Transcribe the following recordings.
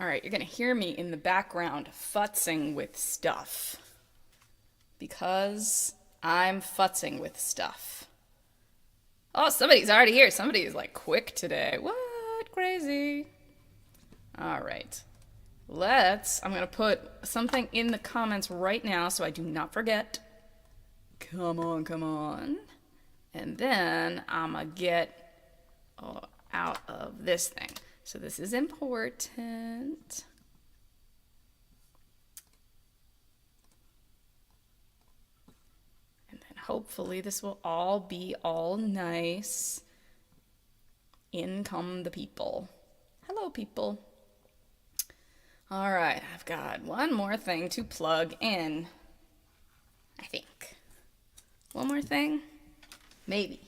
All right, you're going to hear me in the background futzing with stuff because I'm futzing with stuff. Oh, somebody's already here. Somebody is like quick today. What? Crazy. All right. I'm going to put something in the comments right now so I do not forget. Come on, come on. And then I'm going to get out of this thing. So this is important. And then hopefully this will all be all nice. In come the people. Hello, people. All right, I've got one more thing to plug in. I think. One more thing? Maybe.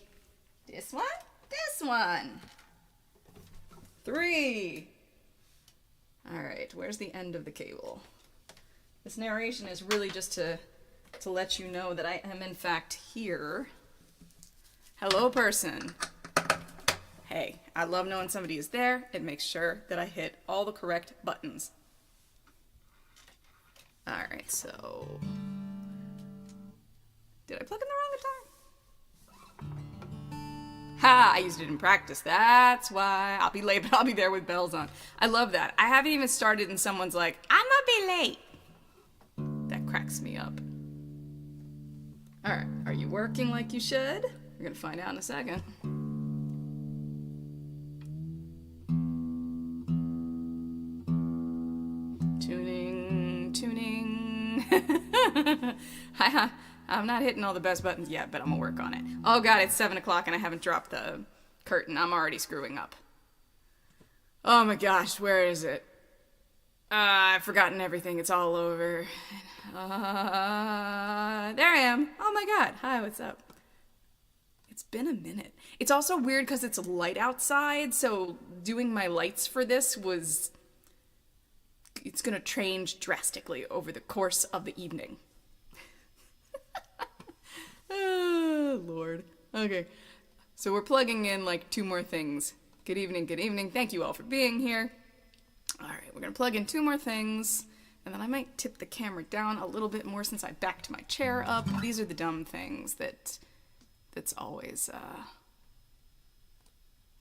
This one? This one. 3. All right, where's the end of the cable? This narration is really just to let you know that I am in fact here. Hello, person. Hey, I love knowing somebody is there. It makes sure that I hit all the correct buttons. All right, so did I plug in the wrong guitar? Ha! I used it in practice. That's why. I'll be late, but I'll be there with bells on. I love that. I haven't even started and someone's like, I'm gonna be late. That cracks me up. All right, are you working like you should? We're gonna find out in a second. Tuning. I'm not hitting all the best buttons yet, but I'm gonna work on it. Oh god, it's 7 o'clock and I haven't dropped the curtain. I'm already screwing up. Oh my gosh, where is it? I've forgotten everything. It's all over. There I am. Oh my god. Hi, what's up? It's been a minute. It's also weird because it's light outside, so doing my lights for this it's gonna change drastically over the course of the evening. Oh, Lord. Okay. So we're plugging in like 2 more things. Good evening, good evening. Thank you all for being here. All right, we're going to plug in 2 more things, and then I might tip the camera down a little bit more since I backed my chair up. These are the dumb things that's always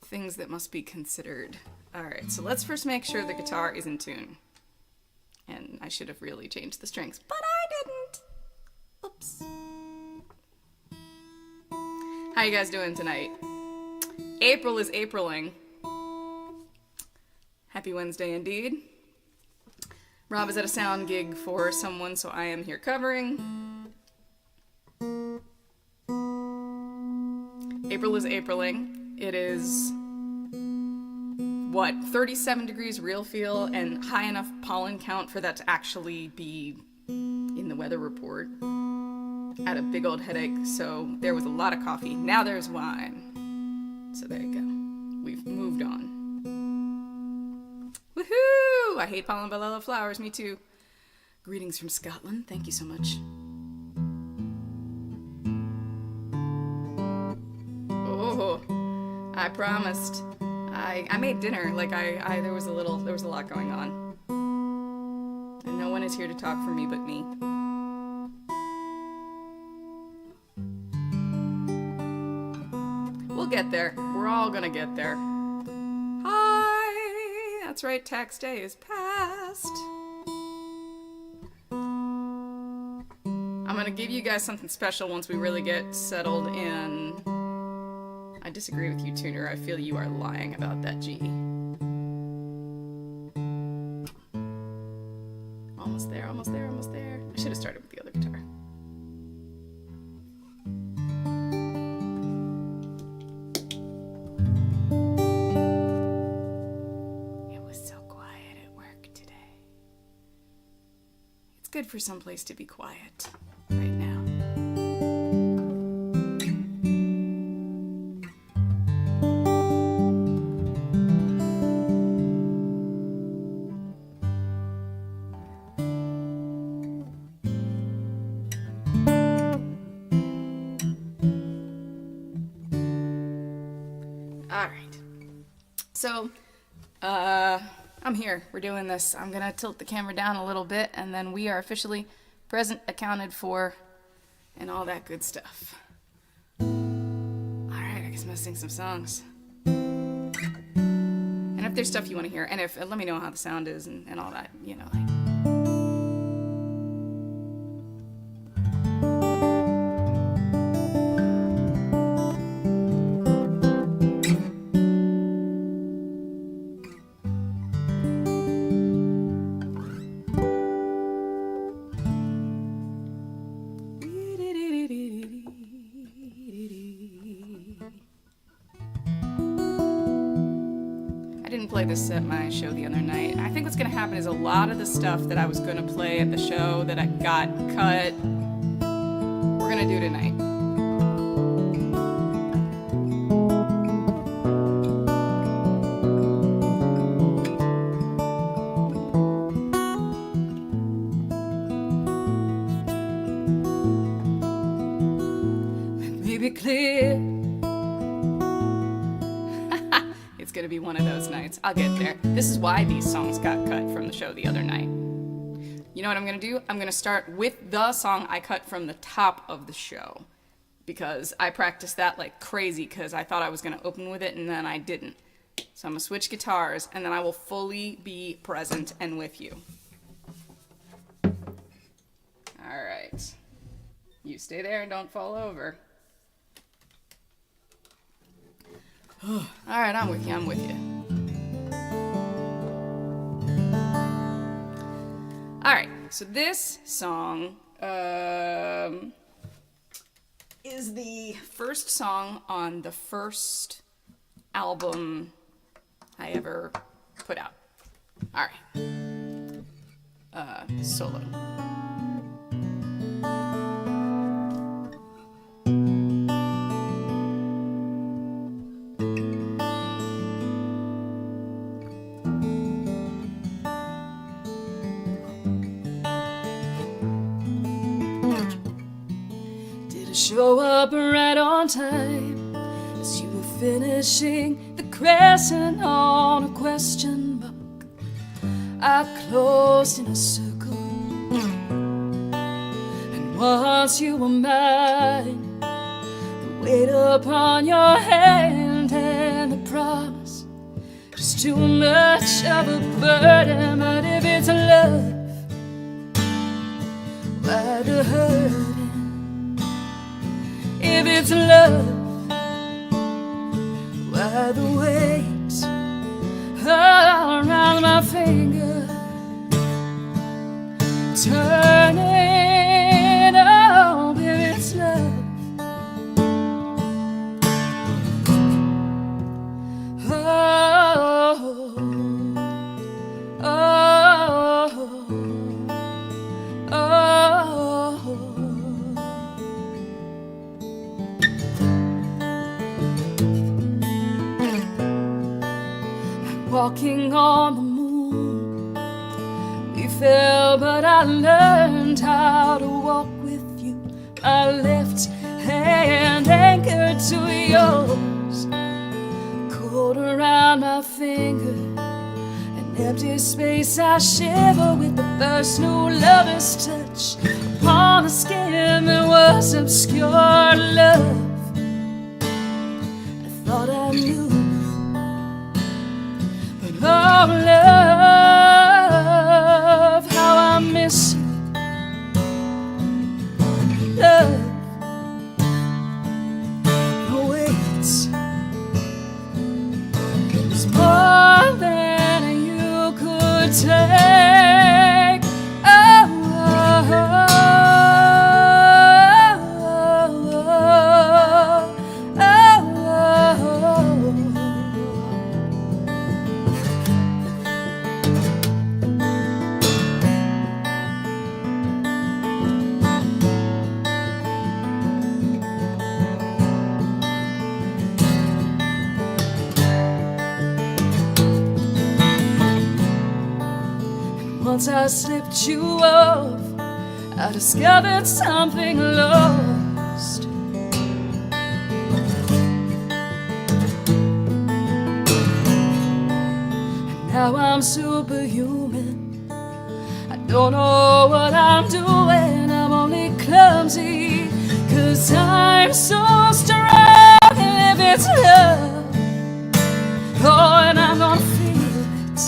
things that must be considered. All right, so let's first make sure the guitar is in tune. And I should have really changed the strings, but I didn't. Oops. How you guys doing tonight? April is Apriling. Happy Wednesday indeed. Rob is at a sound gig for someone, so I am here covering. April is Apriling. It is, 37 degrees real feel and high enough pollen count for that to actually be in the weather report. Had a big old headache, so there was a lot of coffee. Now there's wine. So there you go. We've moved on. Woohoo! I hate pollen but I love flowers. Me too. Greetings from Scotland. Thank you so much. Oh, I promised. I made dinner. Like there was a lot going on. And no one is here to talk for me but me. We'll get there. We're all gonna get there. Hi! That's right, tax day is past. I'm gonna give you guys something special once we really get settled in. I disagree with you, Tuner. I feel you are lying about that G. Almost there, almost there, almost there. I should have started with the other guitar. Good for someplace to be quiet right now. All right. So, I'm here. We're doing this. I'm going to tilt the camera down a little bit, and then we are officially present, accounted for, and all that good stuff. All right, I guess I'm going to sing some songs. And if there's stuff you want to hear, and if let me know how the sound is and all that, you know. Like. I didn't play this at my show the other night. I think what's going to happen is a lot of the stuff that I was going to play at the show that I got cut, we're going to do tonight. Let me be clear. It's gonna be one of those nights. I'll get there. This is why these songs got cut from the show the other night. You know what I'm gonna do? I'm gonna start with the song I cut from the top of the show, because I practiced that like crazy because I thought I was gonna open with it and then I didn't. So I'm gonna switch guitars and then I will fully be present and with you. All right. You stay there and don't fall over. All right, I'm with you, I'm with you. All right, so this song is the first song on the first album I ever put out. All right, solo. Show up right on time as you were finishing the crescent on a question mark. I closed in a circle, and once you were mine, the weight upon your hand and the promise, just too much of a burden. But if it's love, why the hurt? If it's love, why the weight around my finger, turning up if it's love. Oh, oh, oh, oh. Walking on the moon, we fell, but I learned how to walk with you. My left hand anchored to yours, cold around my finger, an empty space. I shiver with the first new lover's touch upon the skin that was obscure love. I thought I knew. Oh, love, how I miss you. Love, the weight is more than you could take. Oh, oh, oh, oh, oh. Once I slipped you off, I discovered something lost. And how I'm superhuman. I don't know what I'm doing, I'm only clumsy, 'cause I'm so strong. And if it's love, oh, and I'm gonna feel it.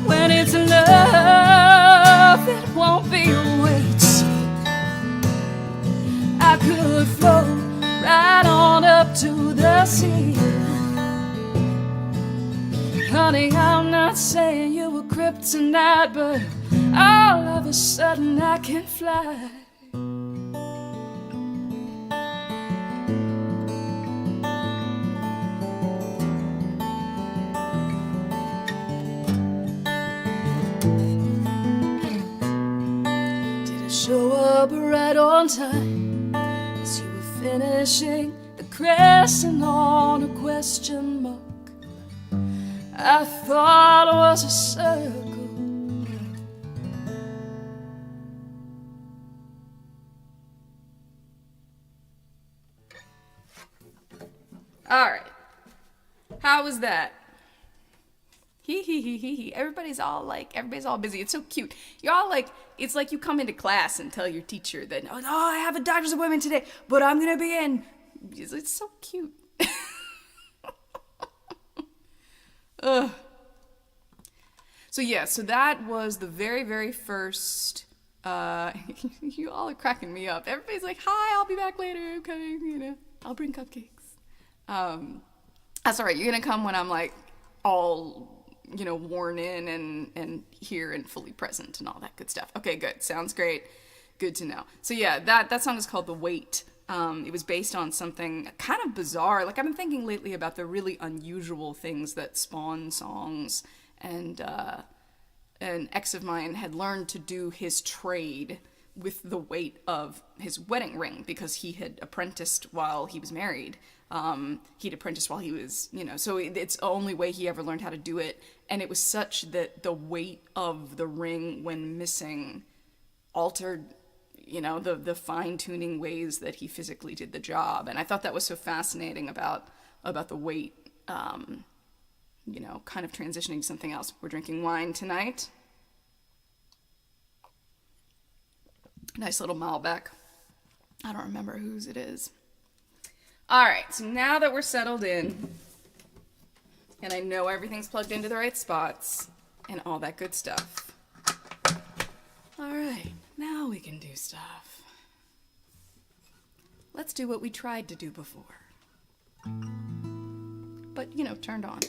When it's love, it won't be a weight. I could float right on up to the sea. Honey, I'm not saying you were kryptonite, but all of a sudden I can fly. Did I show up right on time as you were finishing the crescent on a question mark? I thought it was a circle. All right. How was that? Hee hee hee hee hee. Everybody's all busy. It's so cute. You're all like, it's like you come into class and tell your teacher that, oh, I have a doctor's appointment today, but I'm gonna be in. It's so cute. Ugh. So yeah, so that was the very, very first, you all are cracking me up. Everybody's like, hi, I'll be back later, okay, I'll bring cupcakes. That's all right, you're gonna come when I'm like all, worn in and here and fully present and all that good stuff. Okay, good, sounds great, good to know. So yeah, that song is called The Wait. It was based on something kind of bizarre. Like, I've been thinking lately about the really unusual things that spawn songs, and an ex of mine had learned to do his trade with the weight of his wedding ring, because he had apprenticed while he was married. He'd apprenticed while he was, so it's the only way he ever learned how to do it. And it was such that the weight of the ring when missing altered the fine-tuning ways that he physically did the job. And I thought that was so fascinating about the weight, kind of transitioning to something else. We're drinking wine tonight. Nice little Malbec. I don't remember whose it is. All right, so now that we're settled in, and I know everything's plugged into the right spots, and all that good stuff. All right. Now we can do stuff. Let's do what we tried to do before. But, turned on.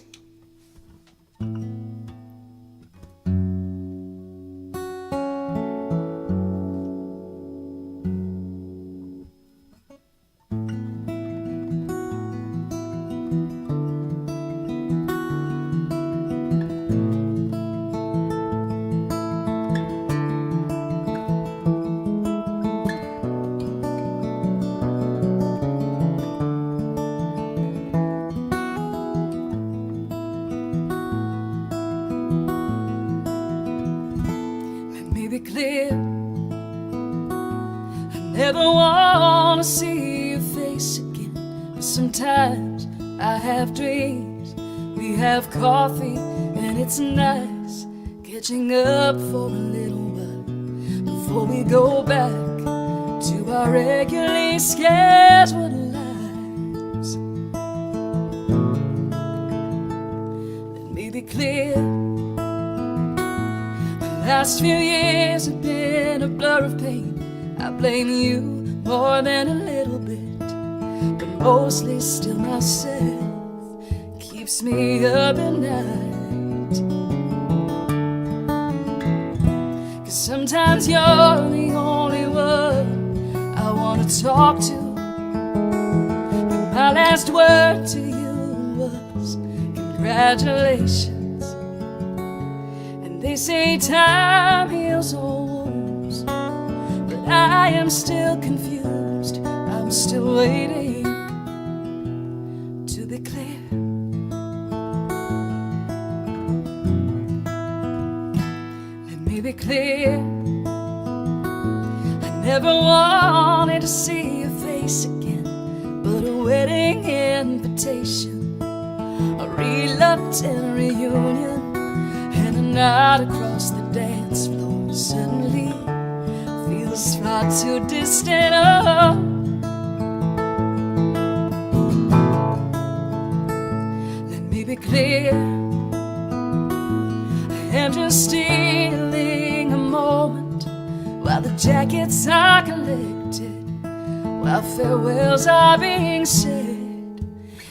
Clear, I never want to see your face again, but sometimes I have dreams. We have coffee and it's nice, catching up for a little while before we go back to our regularly scheduled lives. Let me be clear, last few years have been a blur of pain. I blame you more than a little bit, but mostly still myself keeps me up at night. 'Cause sometimes you're the only one I want to talk to, but my last word to you was congratulations. They say time heals all wounds, but I am still confused. I'm still waiting to be clear. Let me be clear. I never wanted to see your face again, but a wedding invitation a reluctant reunion, and a night across the dance floor suddenly feels far too distant. Oh, let me be clear, I am just stealing a moment while the jackets are collected, while farewells are being said.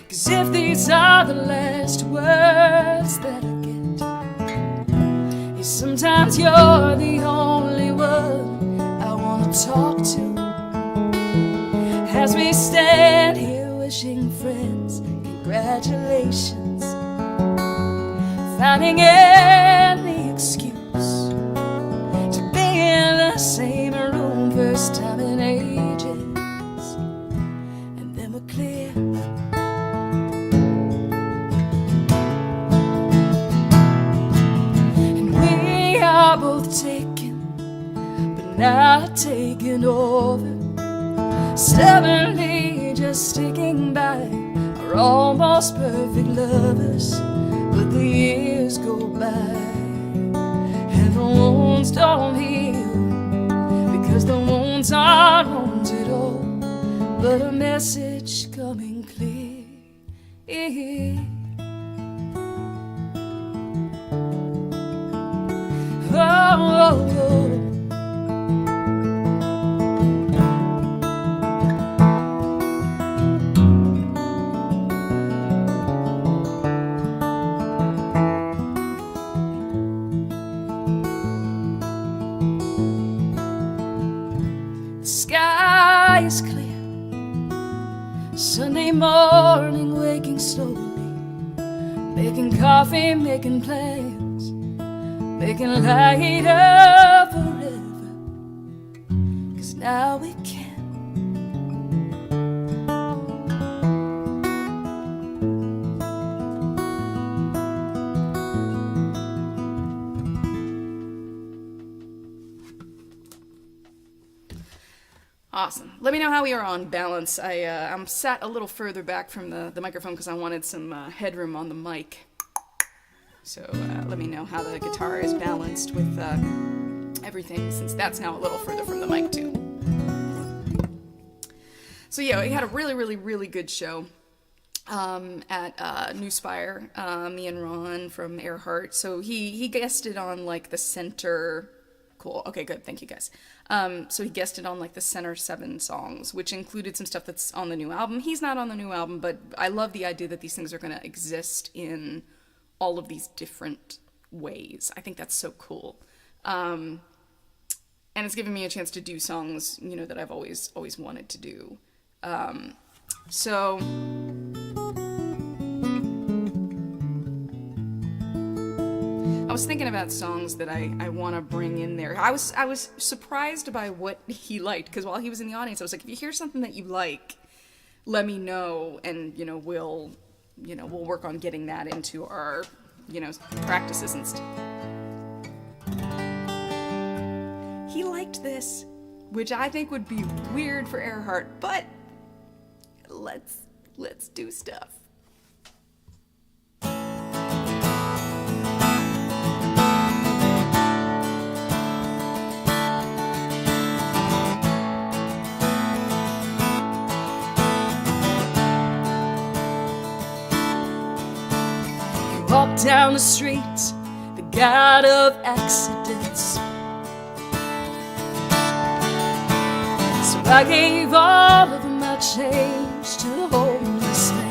'Cause if these are the last words that I get, yeah, sometimes you're the only one I wanna talk to, as we stand here wishing friends congratulations, finding any excuse to be in the same room, first time in ages, and then we're clear. And we are both taken, but not taken over, stubbornly just sticking by our almost perfect lovers. But the years go by and the wounds don't heal, because the wounds aren't wounds at all, but a message coming clear. Oh, oh, oh. The sky is clear, Sunday morning, waking slowly, making coffee, making plans, making light up forever, 'cause now we can. Awesome. Let me know how we are on balance. I'm sat a little further back from the microphone because I wanted some headroom on the mic. So let me know how the guitar is balanced with everything, since that's now a little further from the mic too. So yeah, we had a really, really, really good show at New Spire, me and Ron from Earhart. So he guested on like the center. Cool. Okay, good. Thank you guys. So he guested on like the center 7 songs, which included some stuff that's on the new album. He's not on the new album, but I love the idea that these things are going to exist in all of these different ways. I think that's so cool. And it's given me a chance to do songs, you know, that I've always wanted to do. So I was thinking about songs that I want to bring in there. I was surprised by what he liked, because while he was in the audience, I was like, if you hear something that you like, let me know, and we'll work on getting that into our practices and stuff. He liked this, which I think would be weird for Earhart, but let's do stuff. Walk down the street, the god of accidents. So I gave all of my change to the homeless man.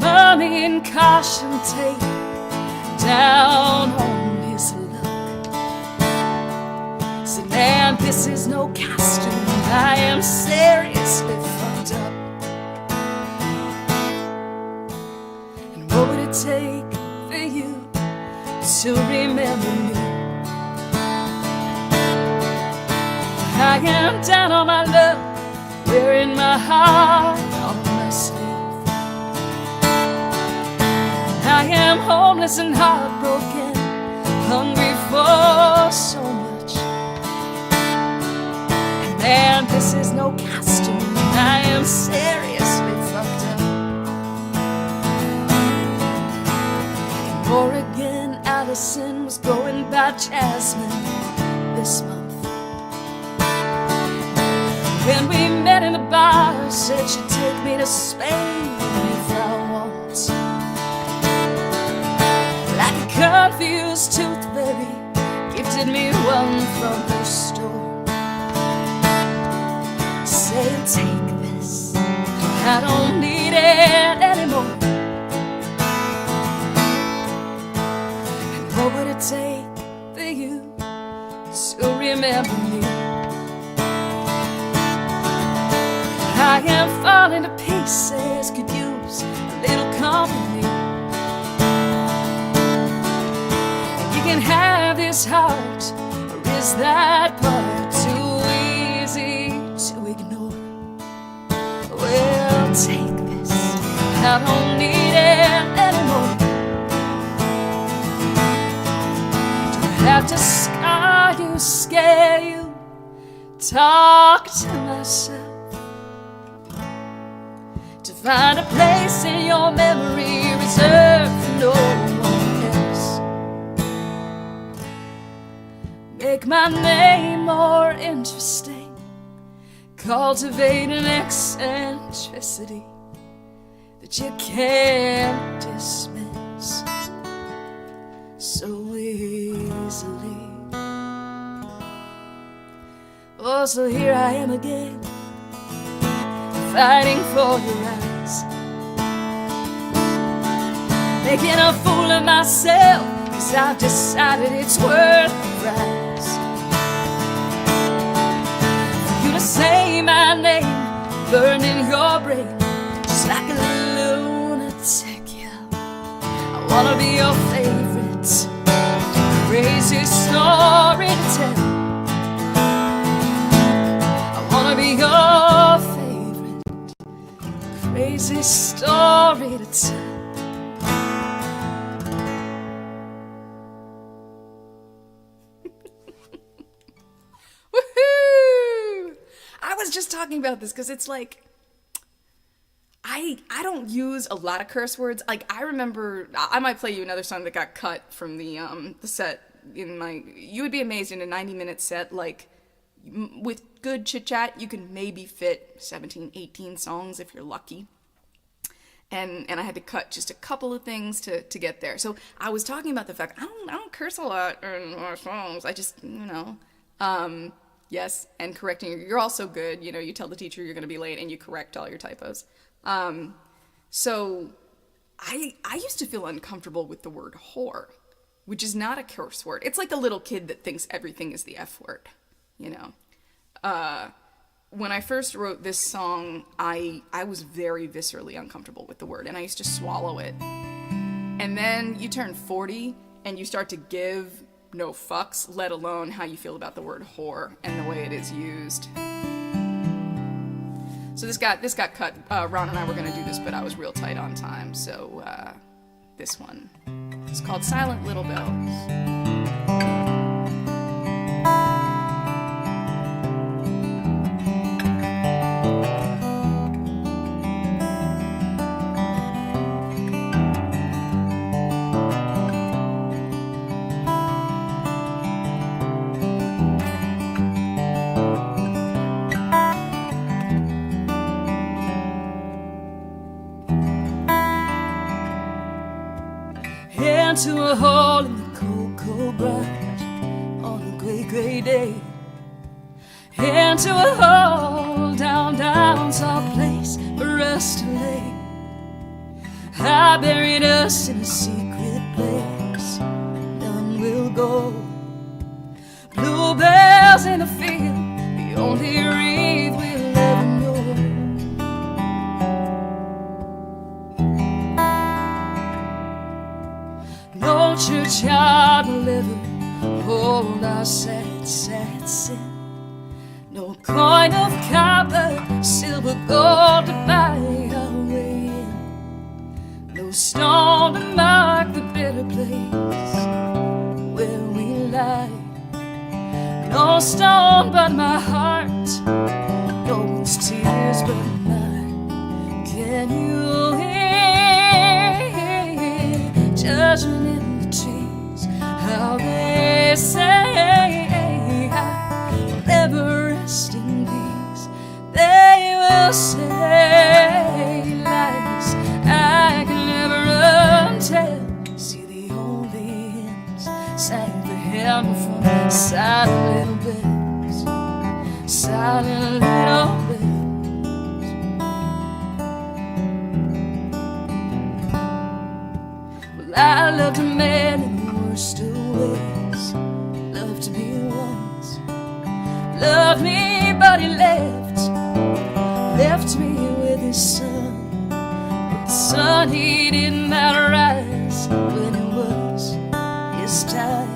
Money and caution tape down on his luck. Said, man, this is no costume, I am seriously fucked up. What would it take for you to remember me? I am down on my luck, wearing my heart on my sleeve. I am homeless and heartbroken, hungry for so much. And man, this is no costume, I am seriously Allison was going by Jasmine this month. When we met in the bar, said she'd take me to Spain if I want. Like a confused tooth fairy, gifted me one from her store, saying, take this, I don't need it anymore. And what would it take for you to remember me? I am falling to pieces, could use a little company. And you can have this heart, or is that part too easy to ignore? Well, take this, I don't need it anymore. Do I have to scar you, scare you, talk to myself? To find a place in your memory reserved for no one else. Make my name more interesting, cultivate an eccentricity that you can't dismiss so easily. Oh, so here I am again, fighting for your eyes, making a fool of myself, 'cause I've decided it's worth the price for you to say my name, burning your brain just like a lunatic. Yeah, I wanna be your favorite, crazy story to tell. I wanna be your favorite, crazy story to tell. Woohoo! I was just talking about this because it's like I don't use a lot of curse words. Like, I remember, I might play you another song that got cut from the set in my. You would be amazed, in a 90-minute set, like, with good chit chat, you can maybe fit 17, 18 songs if you're lucky. And I had to cut just a couple of things to get there. So I was talking about the fact I don't curse a lot in my songs. I just, yes, and correcting. You're also good. You know, you tell the teacher you're going to be late and you correct all your typos. So I used to feel uncomfortable with the word whore, which is not a curse word. It's like a little kid that thinks everything is the F word, you know. When I first wrote this song, I was very viscerally uncomfortable with the word, and I used to swallow it. And then you turn 40, and you start to give no fucks, let alone how you feel about the word whore and the way it is used. So this got cut. Ron and I were going to do this, but I was real tight on time, so this one is called Silent Little Bells. Into a hole in the cold, cold bright on a gray, gray day. Into a hole down, down some place for us to lay. I buried us in a secret place. None will go. Bluebells in the field, the only wreath we'll ever know. No churchyard will ever hold our sad, sad sin. No coin of copper, silver, gold to buy our way in. No stone to mark the bitter place where we lie. No stone but my heart, no one's tears but mine. Can you hear judgment in the trees? silent little bells, silent little bells. Well, I loved a man in the worst of ways, loved me once, loved me, but he left me with his son. But the sun, he did not rise when it was his time.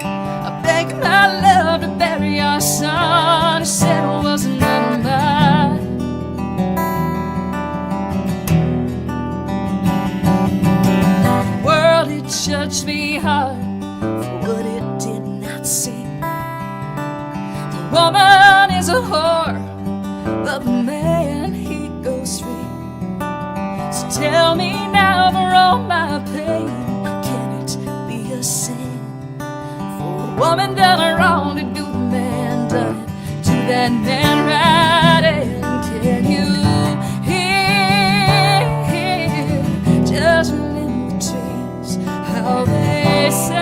I begged my love to bury our son. He said it wasn't none of mine. The world, it judged me hard for what it did not see. The woman is a whore, but the man, he goes free. So tell me now, for all my pain, can it be a sin for a woman done her wrong to do the man done it to that man right? And can you hear judgment in the trees, how they say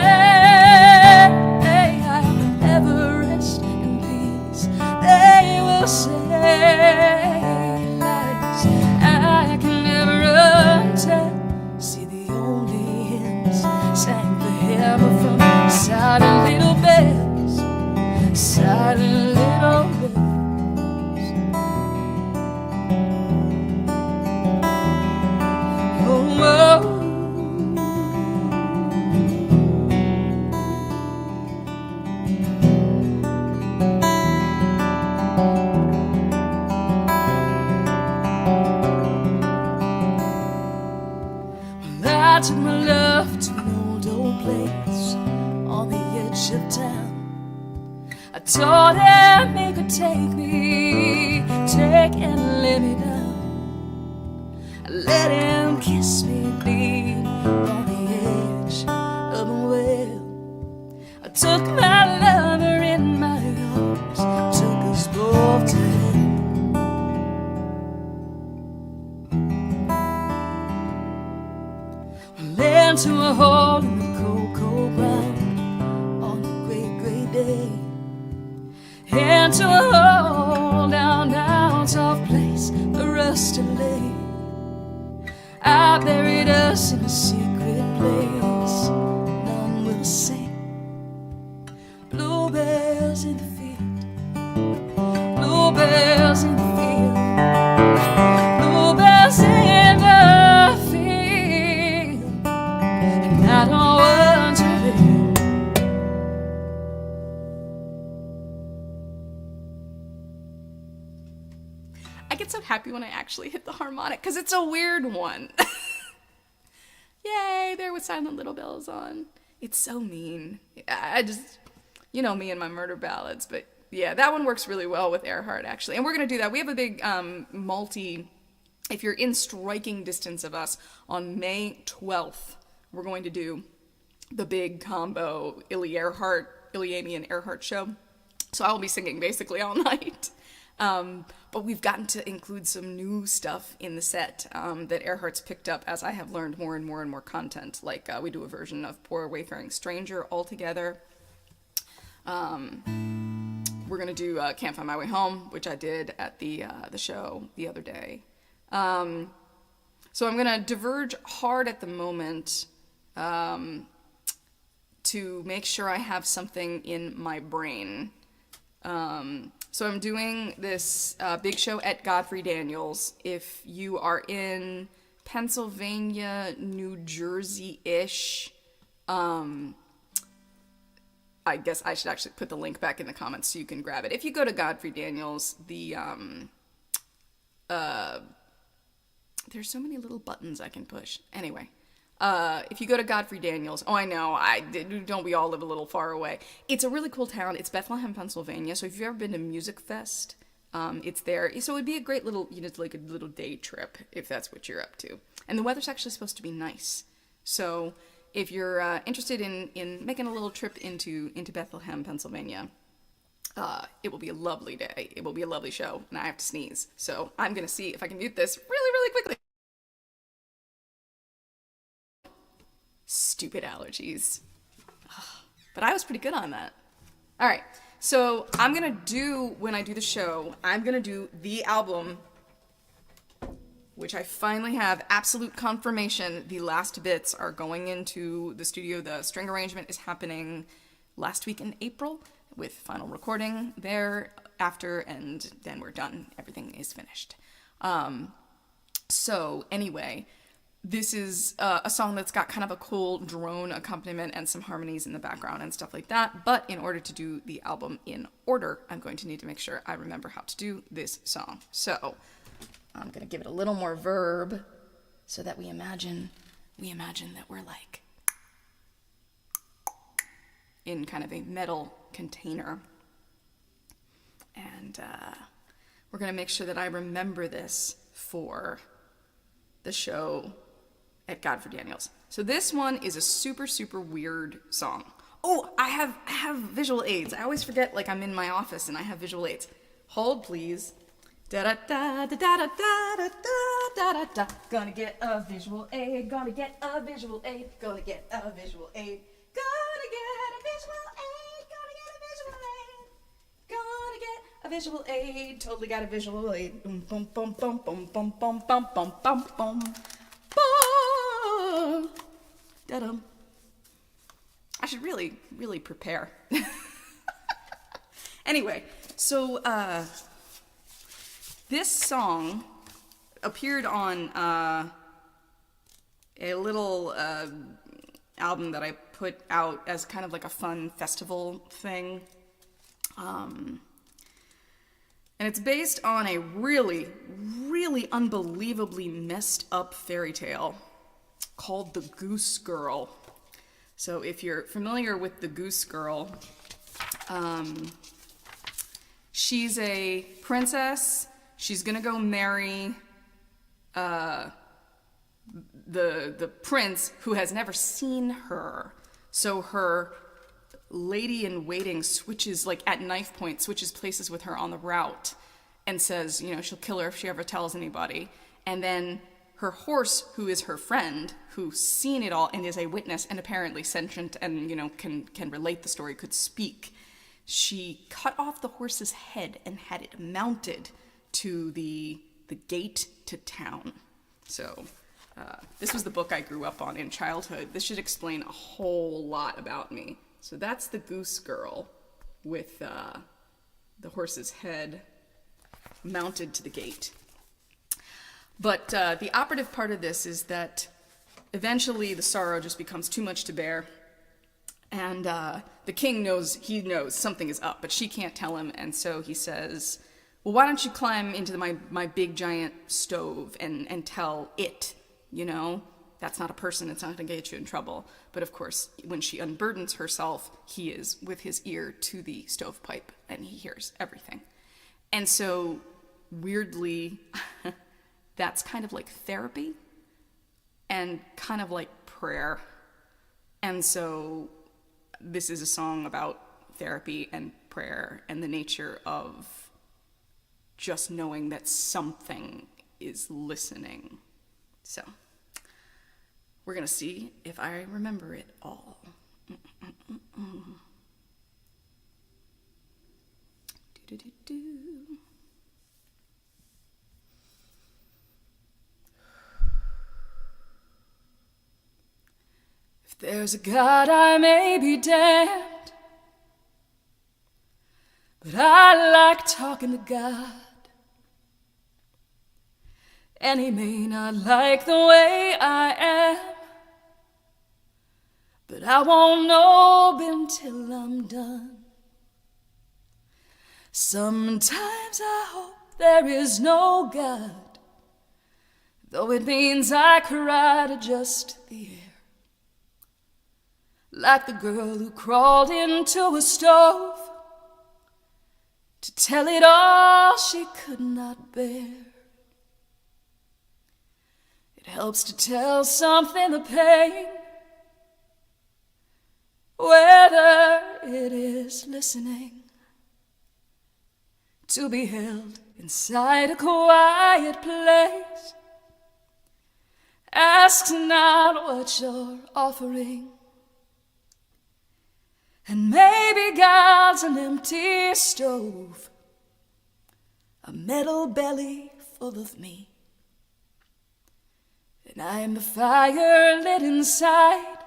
I'll never rest in peace? They will say lies I can never untell. See, the only hymns sang for him from silent little bells, silent little bells. Oh, oh. I took my love to an old place on the edge of town. I told him he could take and lay me down. I let him kiss me deep on the edge of the well. I took my lover in my arms, took us both to heaven. Into a hole in the cold, cold ground on a great, great day. Into a hole down, soft place for us to lay. I buried us in a secret place, none will sing. Bluebells in the field, bluebells in the field, bluebells in the field. I don't want to be. I get so happy when I actually hit the harmonic because it's a weird one. Yay, there with silent little bells on. It's so mean. I just, you know me and my murder ballads, but yeah, that one works really well with Earhart actually. And we're going to do that. We have a big if you're in striking distance of us, on May 12th, we're going to do the big combo Amy and Earhart show. So I'll be singing basically all night. But we've gotten to include some new stuff in the set that Earhart's picked up as I have learned more and more and more content. Like we do a version of Poor Wayfaring Stranger all together. We're going to do Can't Find My Way Home, which I did at the show the other day. So I'm going to diverge hard at the moment to make sure I have something in my brain. So I'm doing this big show at Godfrey Daniels. If you are in Pennsylvania, New Jersey-ish, I guess I should actually put the link back in the comments so you can grab it. If you go to Godfrey Daniels, there's so many little buttons I can push. Anyway, if you go to Godfrey Daniels, oh, I know, don't we all live a little far away? It's a really cool town. It's Bethlehem, Pennsylvania. So if you've ever been to Music Fest, it's there. So it'd be a great little, like a little day trip if that's what you're up to. And the weather's actually supposed to be nice. So if you're interested in making a little trip into Bethlehem, Pennsylvania, it will be a lovely day. It will be a lovely show, and I have to sneeze. So I'm going to see if I can mute this really, really quickly. Stupid allergies. But I was pretty good on that. All right. So I'm gonna do, when I do the show, I'm gonna do the album, which I finally have absolute confirmation. The last bits are going into the studio. The string arrangement is happening last week in April, with final recording thereafter, and then we're done. Everything is finished. So anyway, this is a song that's got kind of a cool drone accompaniment and some harmonies in the background and stuff like that. But in order to do the album in order, I'm going to need to make sure I remember how to do this song. So I'm going to give it a little more verb so that we imagine that we're like in kind of a metal container. And we're going to make sure that I remember this for the show at Godfrey Daniels. So this one is a super, super weird song. Oh, I have visual aids. I always forget, like, I'm in my office and I have visual aids. Hold, please. Da da da da da da da da da da. Gonna get a visual aid. Gonna get a visual aid. Gonna get a visual aid. Gonna get a visual aid. Gonna get a visual aid. Gonna get a visual aid. Totally got a visual aid. Boom boom boom boom boom boom boom boom boom boom boom. Da-dum. I should really, really prepare. Anyway, so this song appeared on a little album that I put out as kind of like a fun festival thing. And it's based on a really, really unbelievably messed up fairy tale called The Goose Girl. So if you're familiar with The Goose Girl, she's a princess. She's gonna go marry the prince who has never seen her. So her lady-in-waiting switches, like at knife point, switches places with her on the route and says, you know, she'll kill her if she ever tells anybody. And then her horse, who is her friend, who's seen it all and is a witness and apparently sentient and, you know, can relate the story, could speak. She cut off the horse's head and had it mounted to the gate to town. So this was the book I grew up on in childhood. This should explain a whole lot about me. So that's the Goose Girl with the horse's head mounted to the gate. But the operative part of this is that eventually the sorrow just becomes too much to bear. And the king knows something is up, but she can't tell him. And so he says, well, why don't you climb into my big giant stove and tell it, you know? That's not a person, it's not going to get you in trouble. But of course, when she unburdens herself, he is with his ear to the stovepipe and he hears everything. And so, weirdly, that's kind of like therapy and kind of like prayer. And so, this is a song about therapy and prayer and the nature of just knowing that something is listening. So, we're going to see if I remember it all. If there's a God, I may be damned, but I like talking to God. And he may not like the way I am, but I won't know until I'm done. Sometimes I hope there is no God, though it means I cry to just the air. Like the girl who crawled into a stove to tell it all she could not bear. It helps to tell something the pain, whether it is listening, to be held inside a quiet place. Ask not what you're offering, And maybe God's an empty stove, a metal belly full of me. And I'm the fire lit inside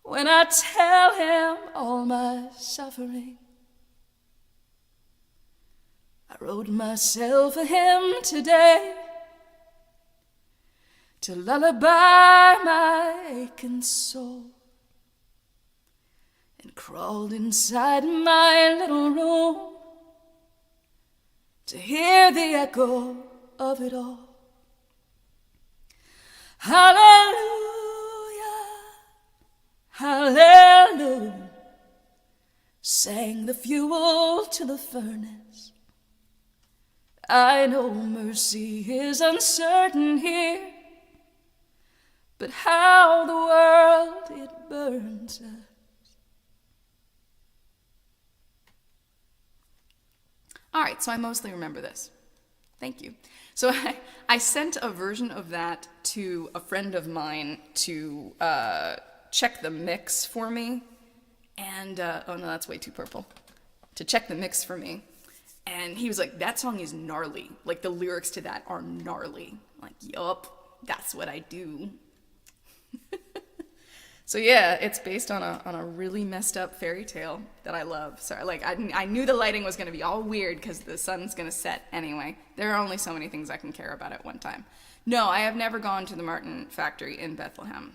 when I tell him all my suffering. I wrote myself a hymn today to lullaby my aching soul, and crawled inside my little room to hear the echo of it all. Hallelujah, hallelujah, sang the fuel to the furnace. I know mercy is uncertain here, but how the world it burns us. All right, so I mostly remember this. Thank you. So I sent a version of that to a friend of mine to check the mix for me. And, oh no, that's way too purple. To check the mix for me. And he was like, that song is gnarly. Like, the lyrics to that are gnarly. I'm like, yup, that's what I do. So yeah, it's based on a really messed up fairy tale that I love. Sorry, like I knew the lighting was going to be all weird because the sun's going to set anyway. There are only so many things I can care about at one time. No, I have never gone to the Martin factory in Bethlehem.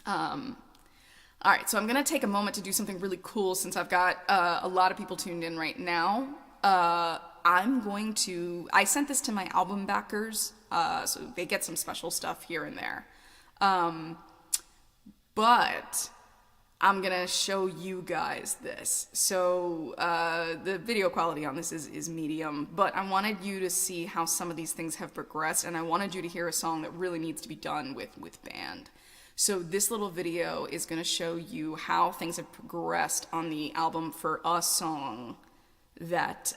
All right, so I'm going to take a moment to do something really cool since I've got a lot of people tuned in right now. I sent this to my album backers, so they get some special stuff here and there. But I'm gonna show you guys this. So the video quality on this is medium, but I wanted you to see how some of these things have progressed, and I wanted you to hear a song that really needs to be done with band. So this little video is gonna show you how things have progressed on the album For Us song that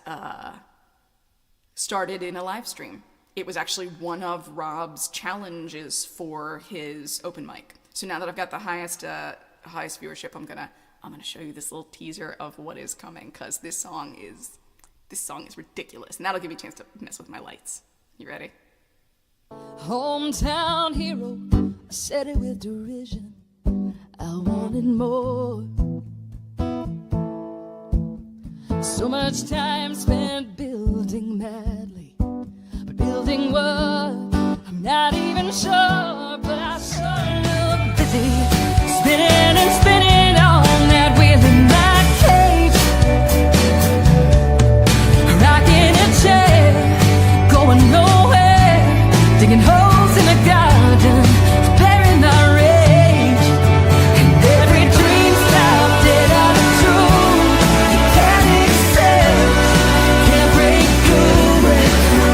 started in a live stream. It was actually one of Rob's challenges for his open mic. So now that I've got the highest viewership, I'm gonna show you this little teaser of what is coming, because this song is ridiculous, and that'll give you a chance to mess with my lights. You ready? Hometown hero, I said it with derision. I wanted more. So much time spent building madly, but building what? I'm not even sure, but I sure look busy, spinning and spinning on that wheel in my cage, rocking a chair, going nowhere, digging holes in the garden, burying my rage, and every dream stopped dead out of truth. You can't accept, can't break through,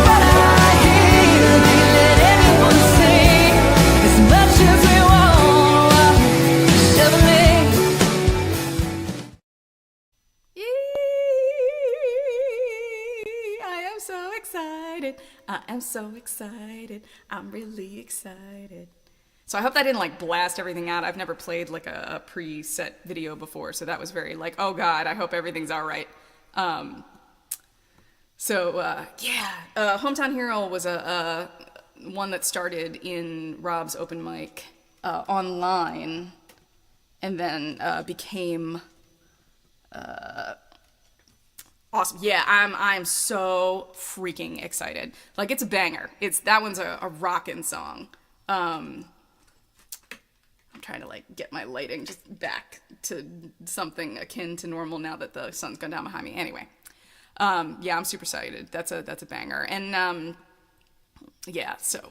but I hear they let anyone sing as much as we want, shoveling. I am so excited. I am so excited. I'm really excited. So I hope that didn't like blast everything out. I've never played like a preset video before, so that was very like, oh God, I hope everything's all right. Hometown Hero was a one that started in Rob's open mic online, and then became awesome. Yeah, I'm so freaking excited. Like, it's a banger. That one's a rockin' song. I'm trying to like get my lighting just back to something akin to normal now that the sun's gone down behind me. Anyway, yeah, I'm super excited. That's a banger. And so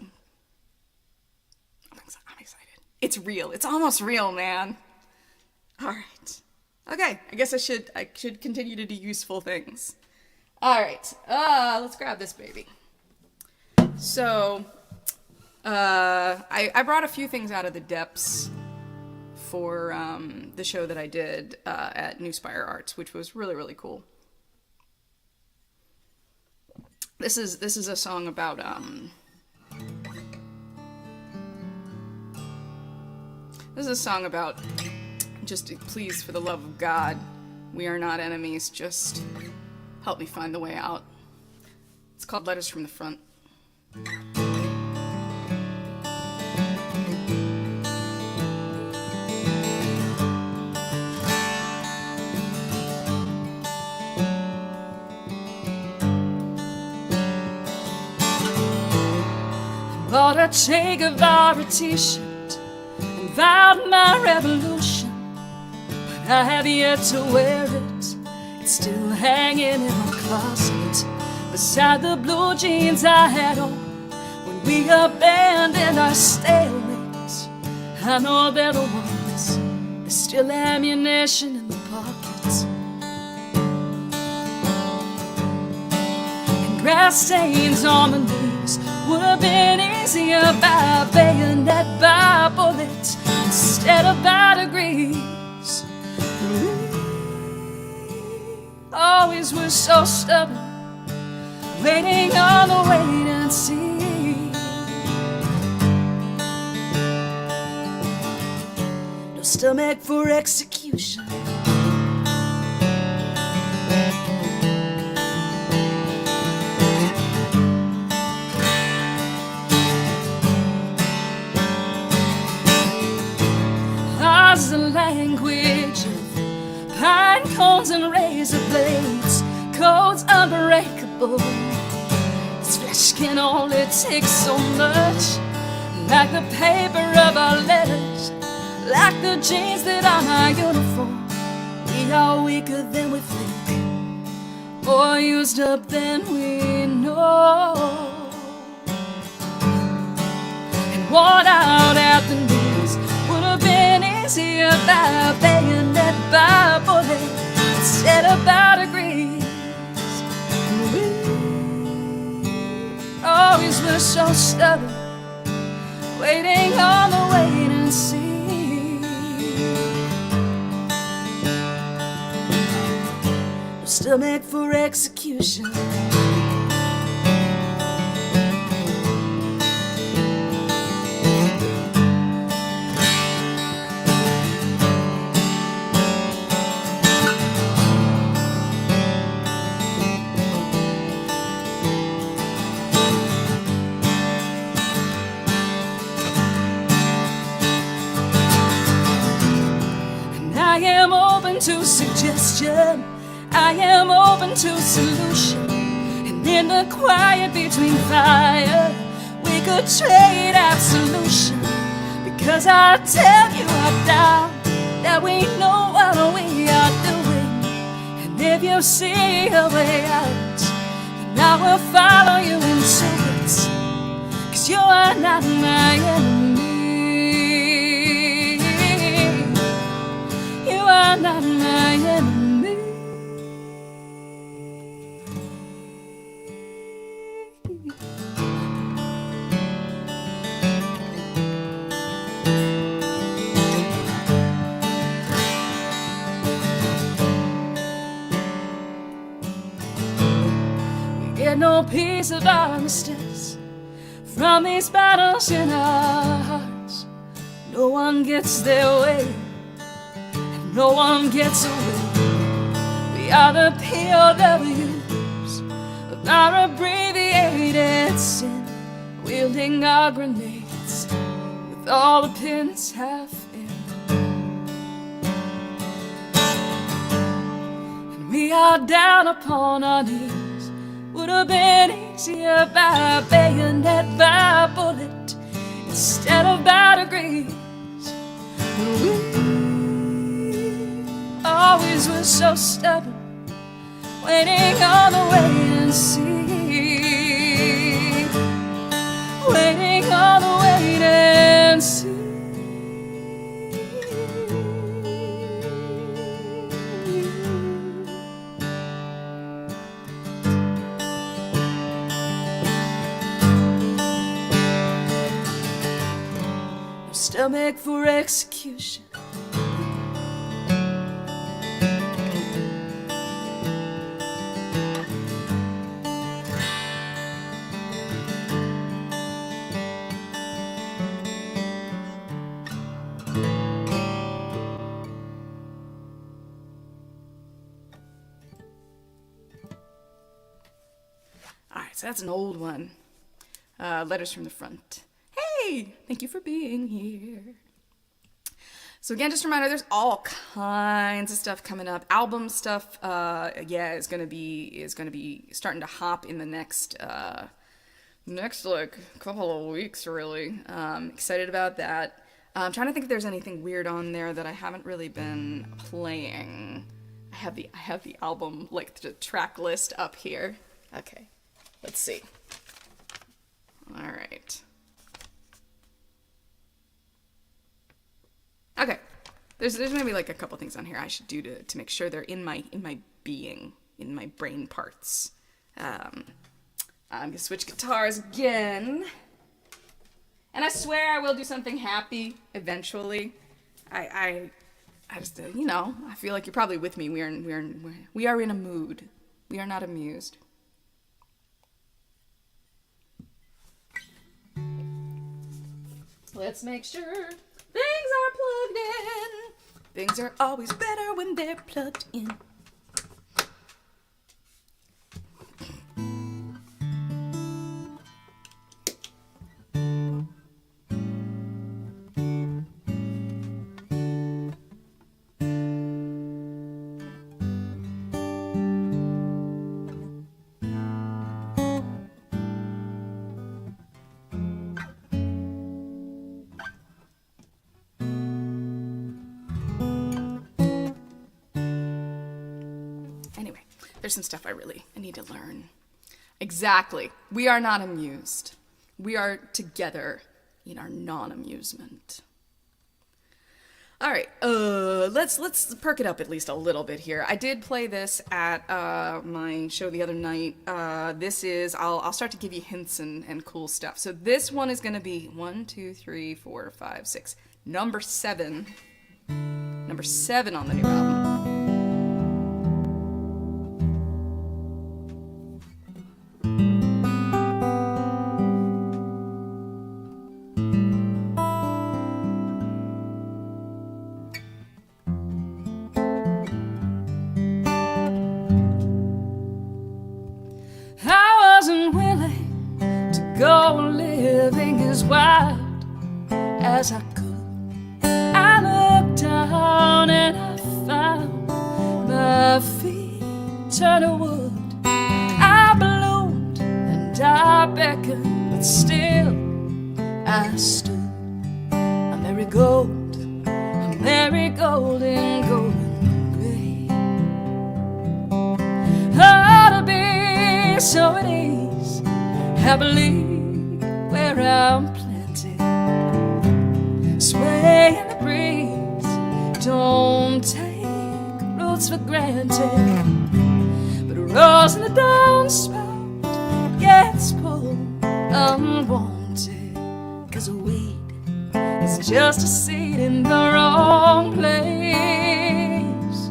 I'm excited. It's real. It's almost real, man. All right. Okay, I guess I should continue to do useful things. All right, let's grab this baby. So, I brought a few things out of the depths for the show that I did at New Spire Arts, which was really, really cool. This is a song about Just please, for the love of God, we are not enemies. Just help me find the way out. It's called Letters from the Front. Bought a Che Guevara t-shirt and vowed my revolution, but I have yet to wear it. It's still hanging in my closet beside the blue jeans I had on when we abandoned our stalemate. I know they're the ones, there's still ammunition in the pockets, and grass stains on the knees would have been easier by bayonet, by bullet, instead of by degrees. We always were so stubborn, waiting on the wait and see. No stomach for execution. Ours the language of pine cones and razor blades, codes unbreakable. This flesh can only take so much, like the paper of our letters, like the jeans that are my uniform. We are weaker than we think, more used up than we know, and worn out at the knees. Would have been easier by bayonet, by bullet, instead of by degrees. We always were so stubborn, waiting on the wait and see. No stomach for execution. I am open to suggestion, I am open to solution, and in the quiet between fire, we could trade absolution. Because I tell you right now that we know what we are doing, and if you see a way out, then I will follow you into it. 'Cause you are not my enemy, you are not my enemy. We get no peace of armistice from these battles in our hearts. No one gets their way, and no one gets away. We are the POWs of our abbreviated sin, wielding our grenades with all the pins half in. And we are down upon our knees. Would have been easier by bayonet, by bullet, instead of by degrees. We always were so stubborn, waiting on the wait and see, waiting on the wait and see. Stomach for execution. so that's an old one. Letters from the front. Hey, thank you for being here. So again, just a reminder, there's all kinds of stuff coming up. Album stuff, is gonna be starting to hop in the next like couple of weeks, really. Excited about that. I'm trying to think if there's anything weird on there that I haven't really been playing. I have the album, like the track list up here. Okay, let's see. All right. Okay, there's maybe like a couple things on here I should do to make sure they're in my being, in my brain parts. I'm gonna switch guitars again, and I swear I will do something happy eventually. I just I feel like you're probably with me. We are in a mood. We are not amused. Let's make sure things are plugged in. Things are always better when they're plugged in. There's some stuff I need to learn. Exactly. We are not amused. We are together in our non-amusement. All right, let's perk it up at least a little bit here. I did play this at my show the other night. I'll start to give you hints and cool stuff. So this one is going to be 1, 2, 3, 4, 5, 6. Number 7 on the new album. As I could, I looked down and I found my feet turned to wood. I bloomed and I beckoned, but still I stood. A marigold in golden gray. Oh, to be so at ease, happily where I'm planted, sway in the breeze. Don't take roots for granted, but a rose in the downspout gets pulled unwanted, 'cause a weed is just a seed in the wrong place.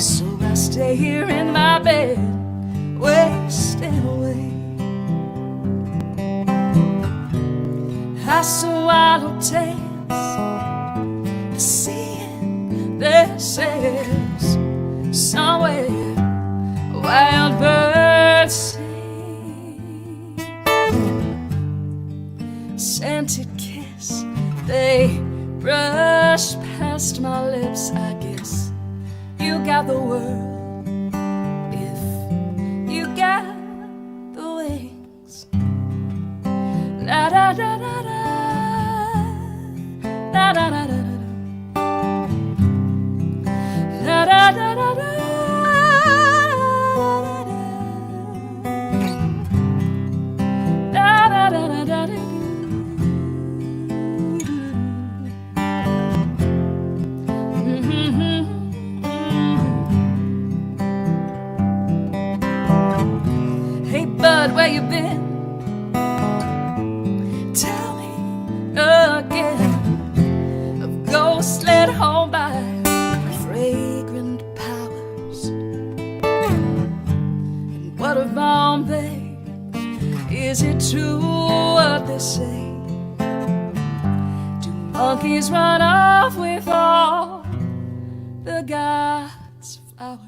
So I stay here in my bed, wasting away. I swallow tails, seeing this is somewhere wild birds sing. Scented kiss, they brush past my lips. I guess you got the world if you got the wings. La da da da da, la da da da da, la da da da da, la da da da da da. Hey bud, where you been? Tell me again of ghosts led home by fragrant powers. And what of Bombay? Is it true what they say? Do monkeys run off with all the gods' flowers?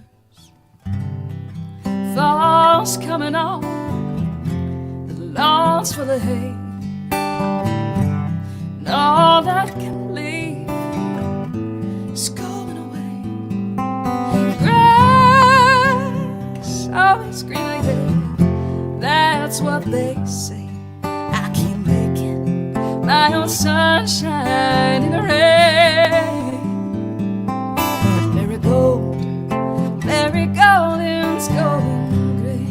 Fall's coming on, longs for the hay, and all that can leave is going away. Grass always greener, yeah, that's what they say. I keep making my own sunshine in the rain. Marigolds going gray.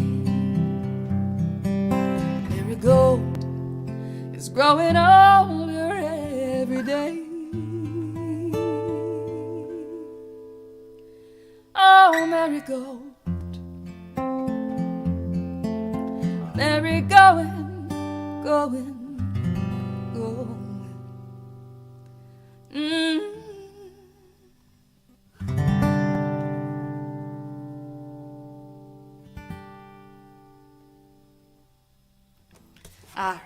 Marigold is growing older every day. Oh, marigold, going, going. All right.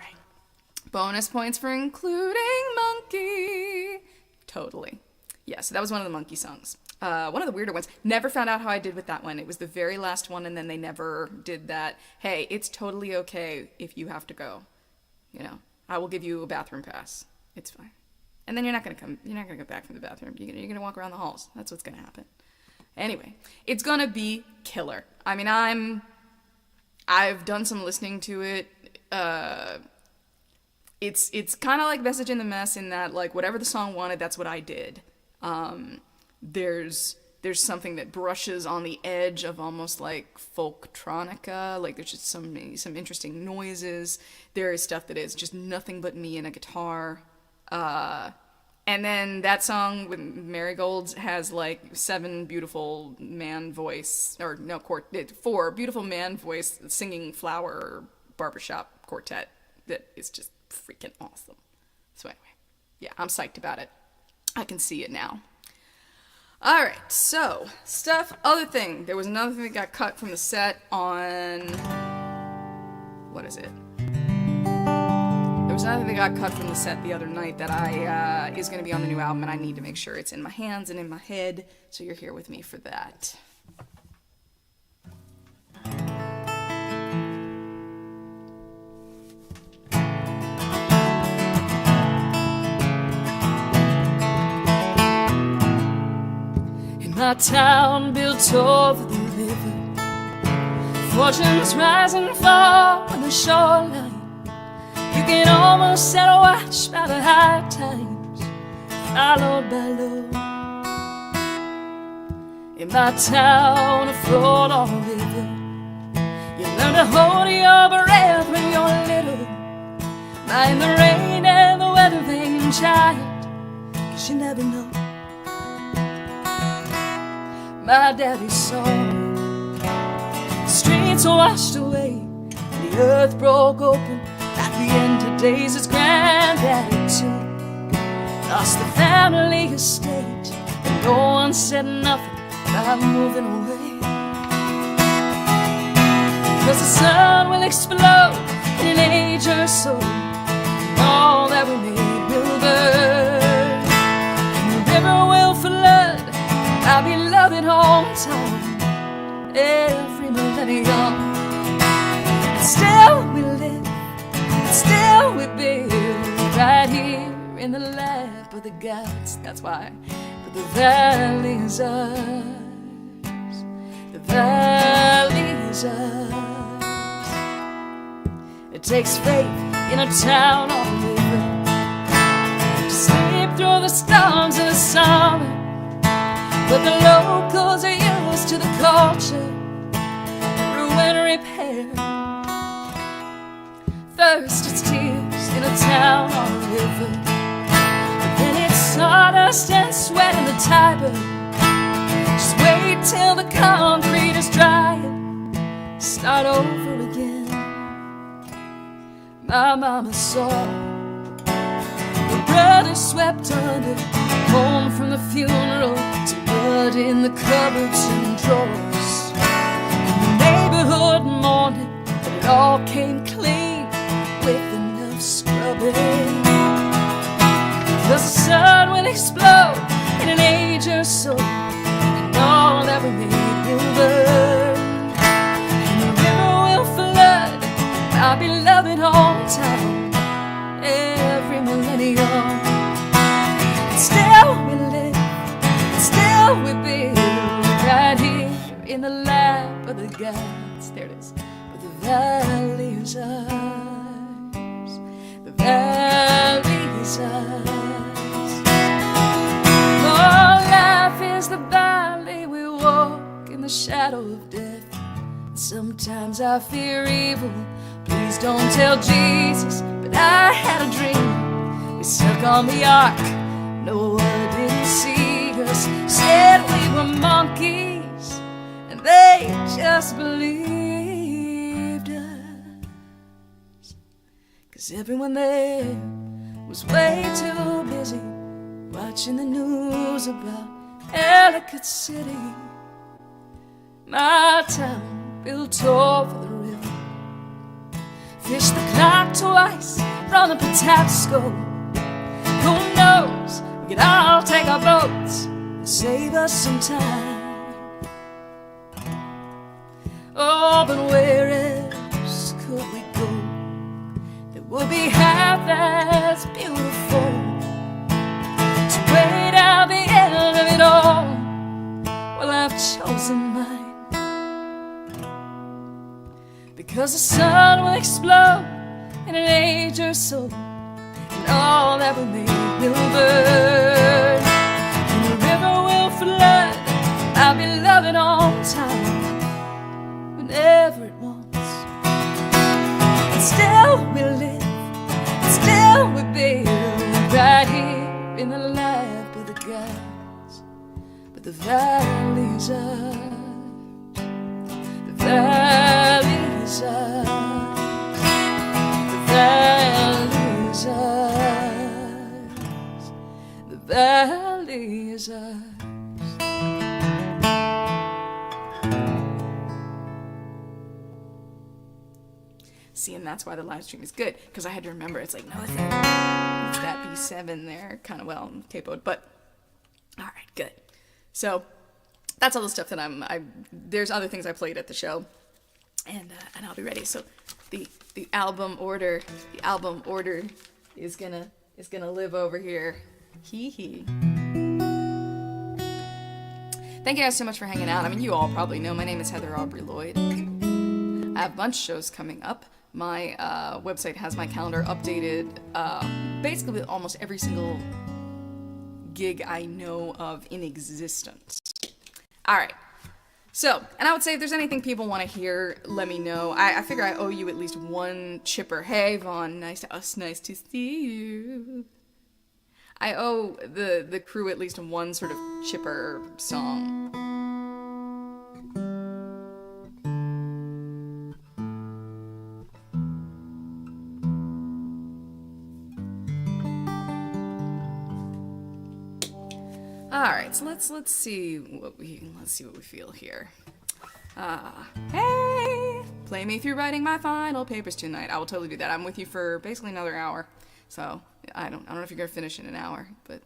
Bonus points for including monkey. Totally. Yeah, so that was one of the monkey songs. One of the weirder ones. Never found out how I did with that one. It was the very last one, and then they never did that. Hey, it's totally okay if you have to go. You know, I will give you a bathroom pass. It's fine. And then you're not gonna go back from the bathroom. You're gonna walk around the halls. That's what's gonna happen. Anyway, it's gonna be killer. I mean, I've done some listening to it. It's kind of like Message in the Mess in that, like, whatever the song wanted, that's what I did. There's something that brushes on the edge of almost like folktronica. Like, there's just some interesting noises. There is stuff that is just nothing but me and a guitar. And then that song with Marigolds has like 4 beautiful man voice singing flower barbershop quartet that is just freaking awesome. So anyway, yeah, I'm psyched about it. I can see it now. All right, so other thing. There was another thing that got cut from the set on, what is it? There was another thing that got cut from the set the other night that is going to be on the new album, and I need to make sure it's in my hands and in my head, so you're here with me for that. My town built over the river, fortunes rise and fall on the shoreline. You can almost set a watch by the high times, followed by low. In my town, afloat on the river, you learn to hold your breath when you're little. Mind the rain and the weather vane child, 'cause you never know. My daddy saw the streets washed away, and the earth broke open at the end of days. His granddaddy too lost the family estate, and no one said nothing about moving away. 'Cause the sun will explode in an age or so, and all that we made will burn, and the river will flood our beloved hometown every millennium. And still we live, and still we build, right here in the lap of the gods. That's why. But the valley is ours, the valley is ours. It takes faith in a town on the river to sleep through the storms of the summer. But the locals are used to the culture, ruin repair. First it's tears in a town on a river, but then it's sawdust and sweat in the Tiber. Just wait till the concrete is dry and start over again. My mama saw the brothers swept under, home from the funeral to blood in the cupboards and drawers. And the neighborhood mourning, but it all came clean with enough scrubbing. 'Cause the sun will explode in an age or so, and all that we made will burn, and the river will flood our beloved home. town every millennium. And still we live, and still we build, right here in the lap of the gods. There it is. But the valley is ours. The valley is ours. Oh, life is the valley we walk in the shadow of death. Sometimes I fear evil. Please don't tell Jesus, but I had a dream. We stuck on the ark. Noah didn't see us. Said we were monkeys, and they just believed us. 'Cause everyone there was way too busy watching the news about Ellicott City, my town built over the river. Fish the clock twice, run the Patapsco. Who knows, we could all take our boats and save us some time. Oh, but where else could we go that would be half as beautiful? To wait out the end of it all, well, I've chosen mine. Because the sun will explode in an age or so, and all that we made will burn, and the river will flood our beloved hometown whenever it wants. And still we live, and still we build, right here in the lap of the gods. But the valley is ours. The valley is ours. The valley is ours. The valley is ours. See, and that's why the live stream is good, because I had to remember, it's like, no, it's that B7 there, kind of well capoed, but all right, good. So that's all the stuff that there's other things I played at the show, and I'll be ready. So the album order is gonna live over here. Hee hee. Thank you guys so much for hanging out. I mean, you all probably know my name is Heather Aubrey Lloyd. I have a bunch of shows coming up. My website has my calendar updated basically with almost every single gig I know of in existence. All right. So, and I would say if there's anything people want to hear, let me know. I figure I owe you at least one chipper. Hey, Vaughn, nice to see you. I owe the crew at least one sort of chipper song. All right, so let's see what we feel here. Hey, play me through writing my final papers tonight. I will totally do that. I'm with you for basically another hour, so I don't know if you're gonna finish in an hour, but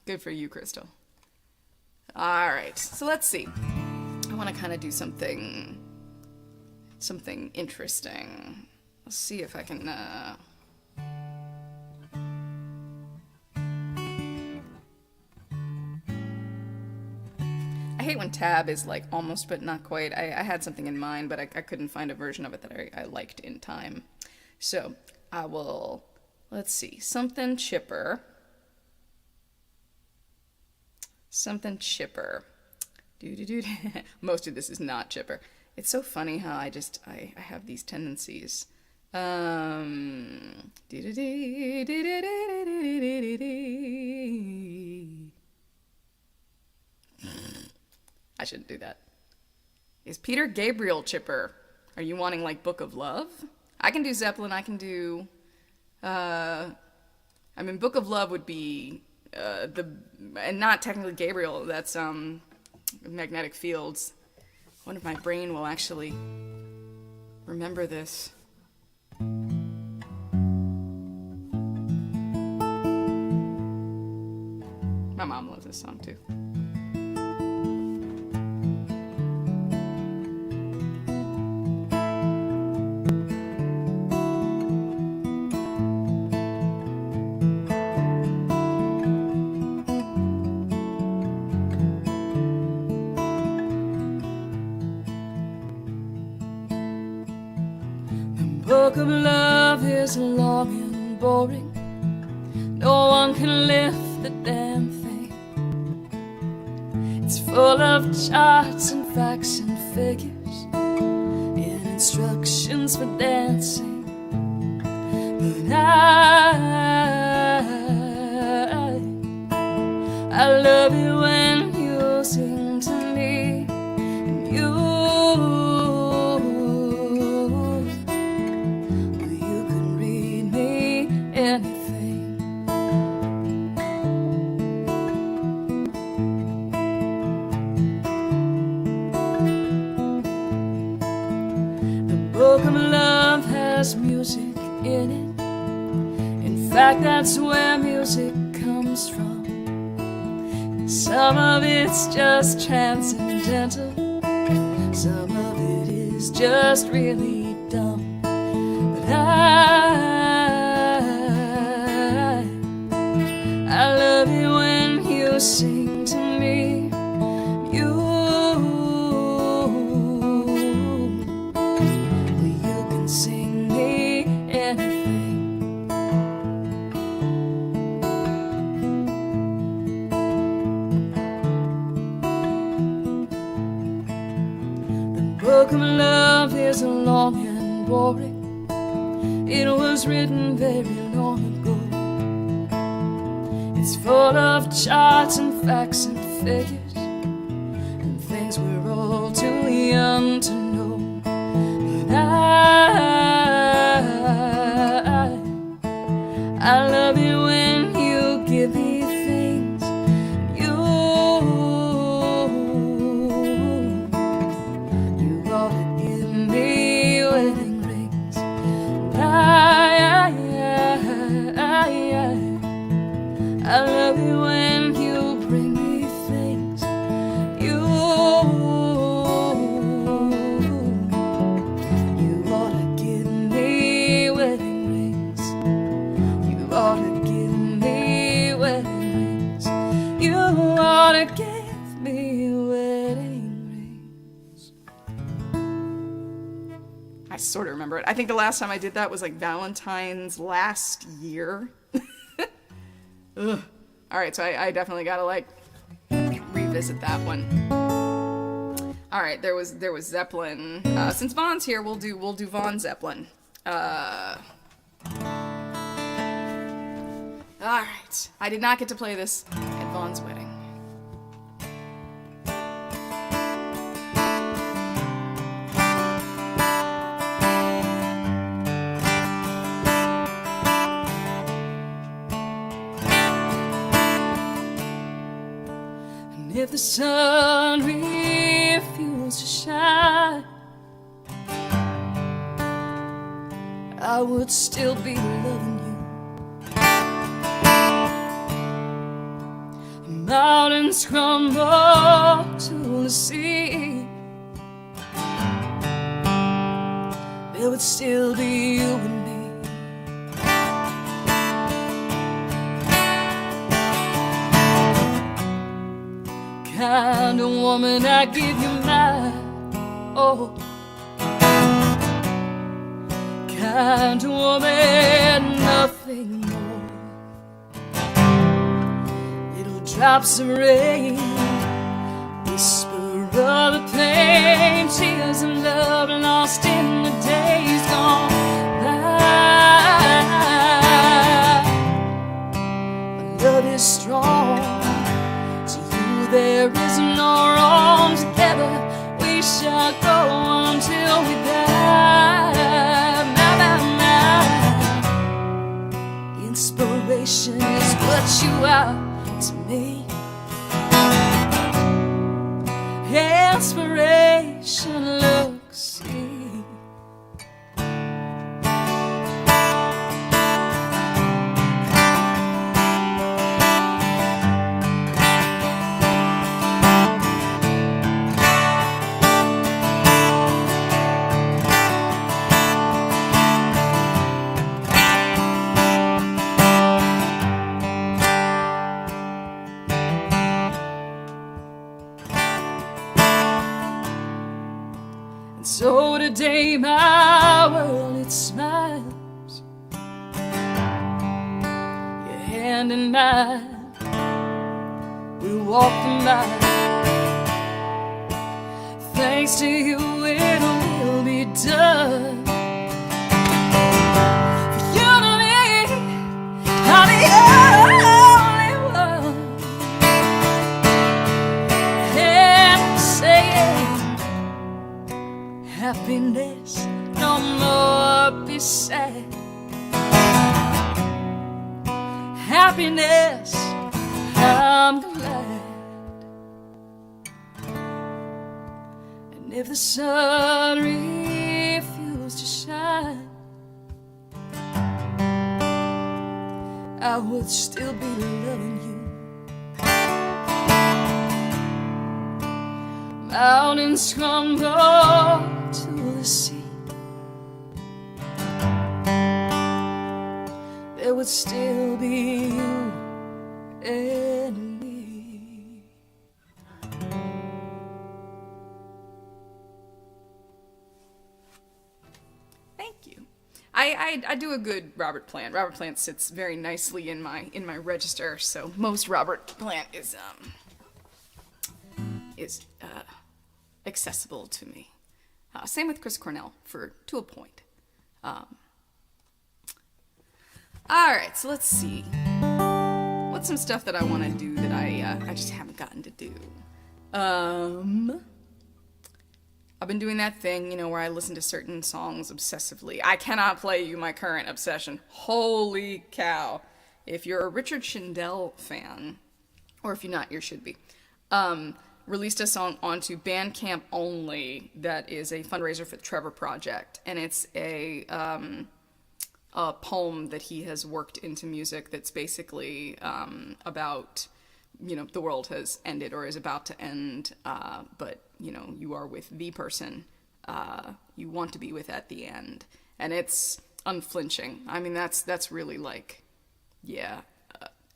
good for you, Crystal. All right, so let's see. I want to kind of do something interesting. Let's see if I can. I hate when tab is like almost but not quite. I had something in mind, but I couldn't find a version of it that I liked in time. So I will, let's see, something chipper. Something chipper. Do. Most of this is not chipper. It's so funny how I have these tendencies. I shouldn't do that. Is Peter Gabriel chipper? Are you wanting like Book of Love? I can do Zeppelin. I can do. I mean, Book of Love would be and not technically Gabriel. That's Magnetic Fields. I wonder if my brain will actually remember this. My mom loves this song too. book of love is long and boring. No one can lift the damn thing. It's full of charts and facts and figures and instructions for dancing. But I love it when you sing to me, and you can read me anything. The book of love has music in it. In fact, that's where music comes from. Some of it's just transcendental, some of it is just really dumb. But I love it when you sing to me. You can sing me anything. Book of love is long and boring. It was written very long ago. It's full of charts and facts and figures and things we're all too young to know. But I love it when you give me things. I love it when you bring me things. You ought to give me wedding rings. You ought to give me wedding rings. You ought to give me wedding rings. I sort of remember it. I think the last time I did that was like Valentine's last year. Ugh. All right, so I definitely gotta like revisit that one. All right, there was Zeppelin. Since Vaughn's here, we'll do Von Zeppelin. All right, I did not get to play this at Vaughn's wedding. If the sun refused to shine, I would still be loving you. Mountains crumble to the sea, there would still be you and me. Kind of woman, I give you my all. Kind of woman, nothing more. Little drops of rain, whisper of the pain, tears of love lost in the days gone by. My love is strong. There is no wrong. Together we shall go until we die. Inspiration is what you are to me. Inspiration looks easy. So today my our world it smiles. Your hand in mine, we walk the mile. Thanks to you it will be done. For you to me, I'm the only one. And I'm saying happiness, no more be sad. Happiness, I'm glad. And if the sun refused to shine, I would still be loving you. Mountains crumble to the sea, there would still be you and me. Thank you. I do a good Robert Plant. Robert Plant sits very nicely in my register, so most Robert Plant is accessible to me. Same with Chris Cornell to a point. All right, so let's see. What's some stuff that I want to do that I just haven't gotten to do? I've been doing that thing, where I listen to certain songs obsessively. I cannot play you my current obsession. Holy cow. If you're a Richard Shindell fan, or if you're not, you should be, released a song onto Bandcamp only that is a fundraiser for the Trevor Project. And it's a poem that he has worked into music that's basically about, the world has ended or is about to end, but, you are with the person you want to be with at the end. And it's unflinching. I mean, that's really like,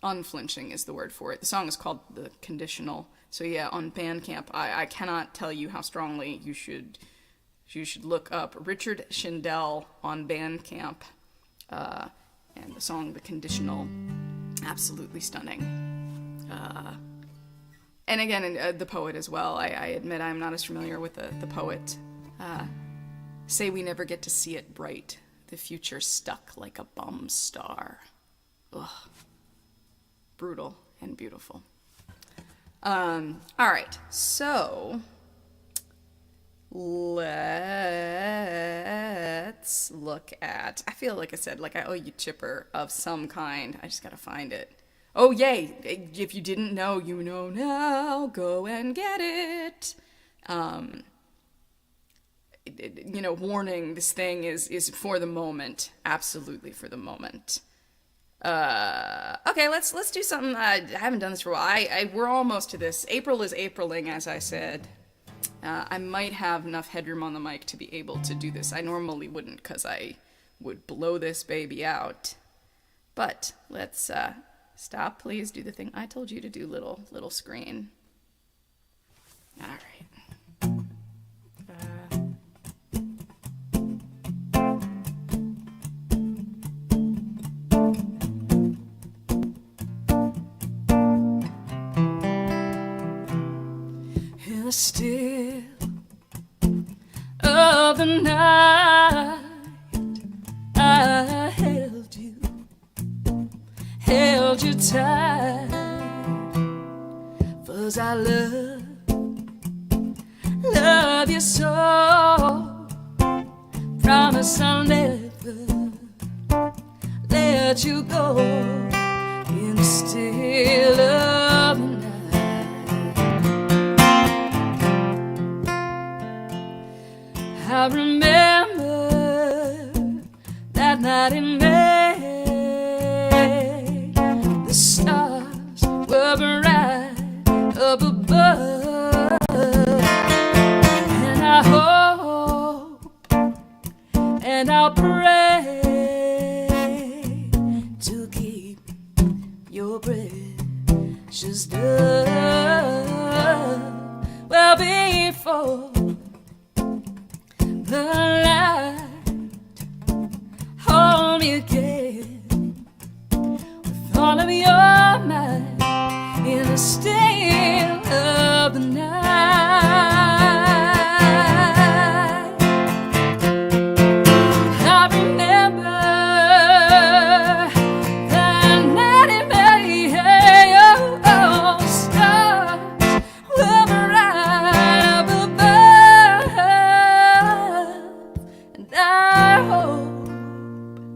unflinching is the word for it. The song is called The Conditional. So yeah, on Bandcamp, I cannot tell you how strongly you should look up Richard Shindell on Bandcamp. And the song The Conditional, absolutely stunning. And again, the poet as well. I admit I'm not as familiar with the poet. Say we never get to see it bright, the future stuck like a bum star. Ugh. Brutal and beautiful. All right, so let's look at, I feel like I said, like I owe you chipper of some kind. I just gotta find it. Oh, yay! If you didn't know, you know now. Go and get it. Warning, this thing is for the moment. Absolutely for the moment. Okay, let's do something. I haven't done this for a while. We're almost to this. April is Apriling, as I said. I might have enough headroom on the mic to be able to do this. I normally wouldn't, because I would blow this baby out. But let's stop, please. Do the thing I told you to do, little screen. All right. In the still of the night, I held you tight, 'cause I love you so. Promise I'll never let you go. In the still of the night, I remember that night in May. The stars were bright up above, and I hope and I'll pray to keep your precious love. Well, before the light all of your might in the still of the night. I remember that night in May, oh, stars were bright up above, and I hope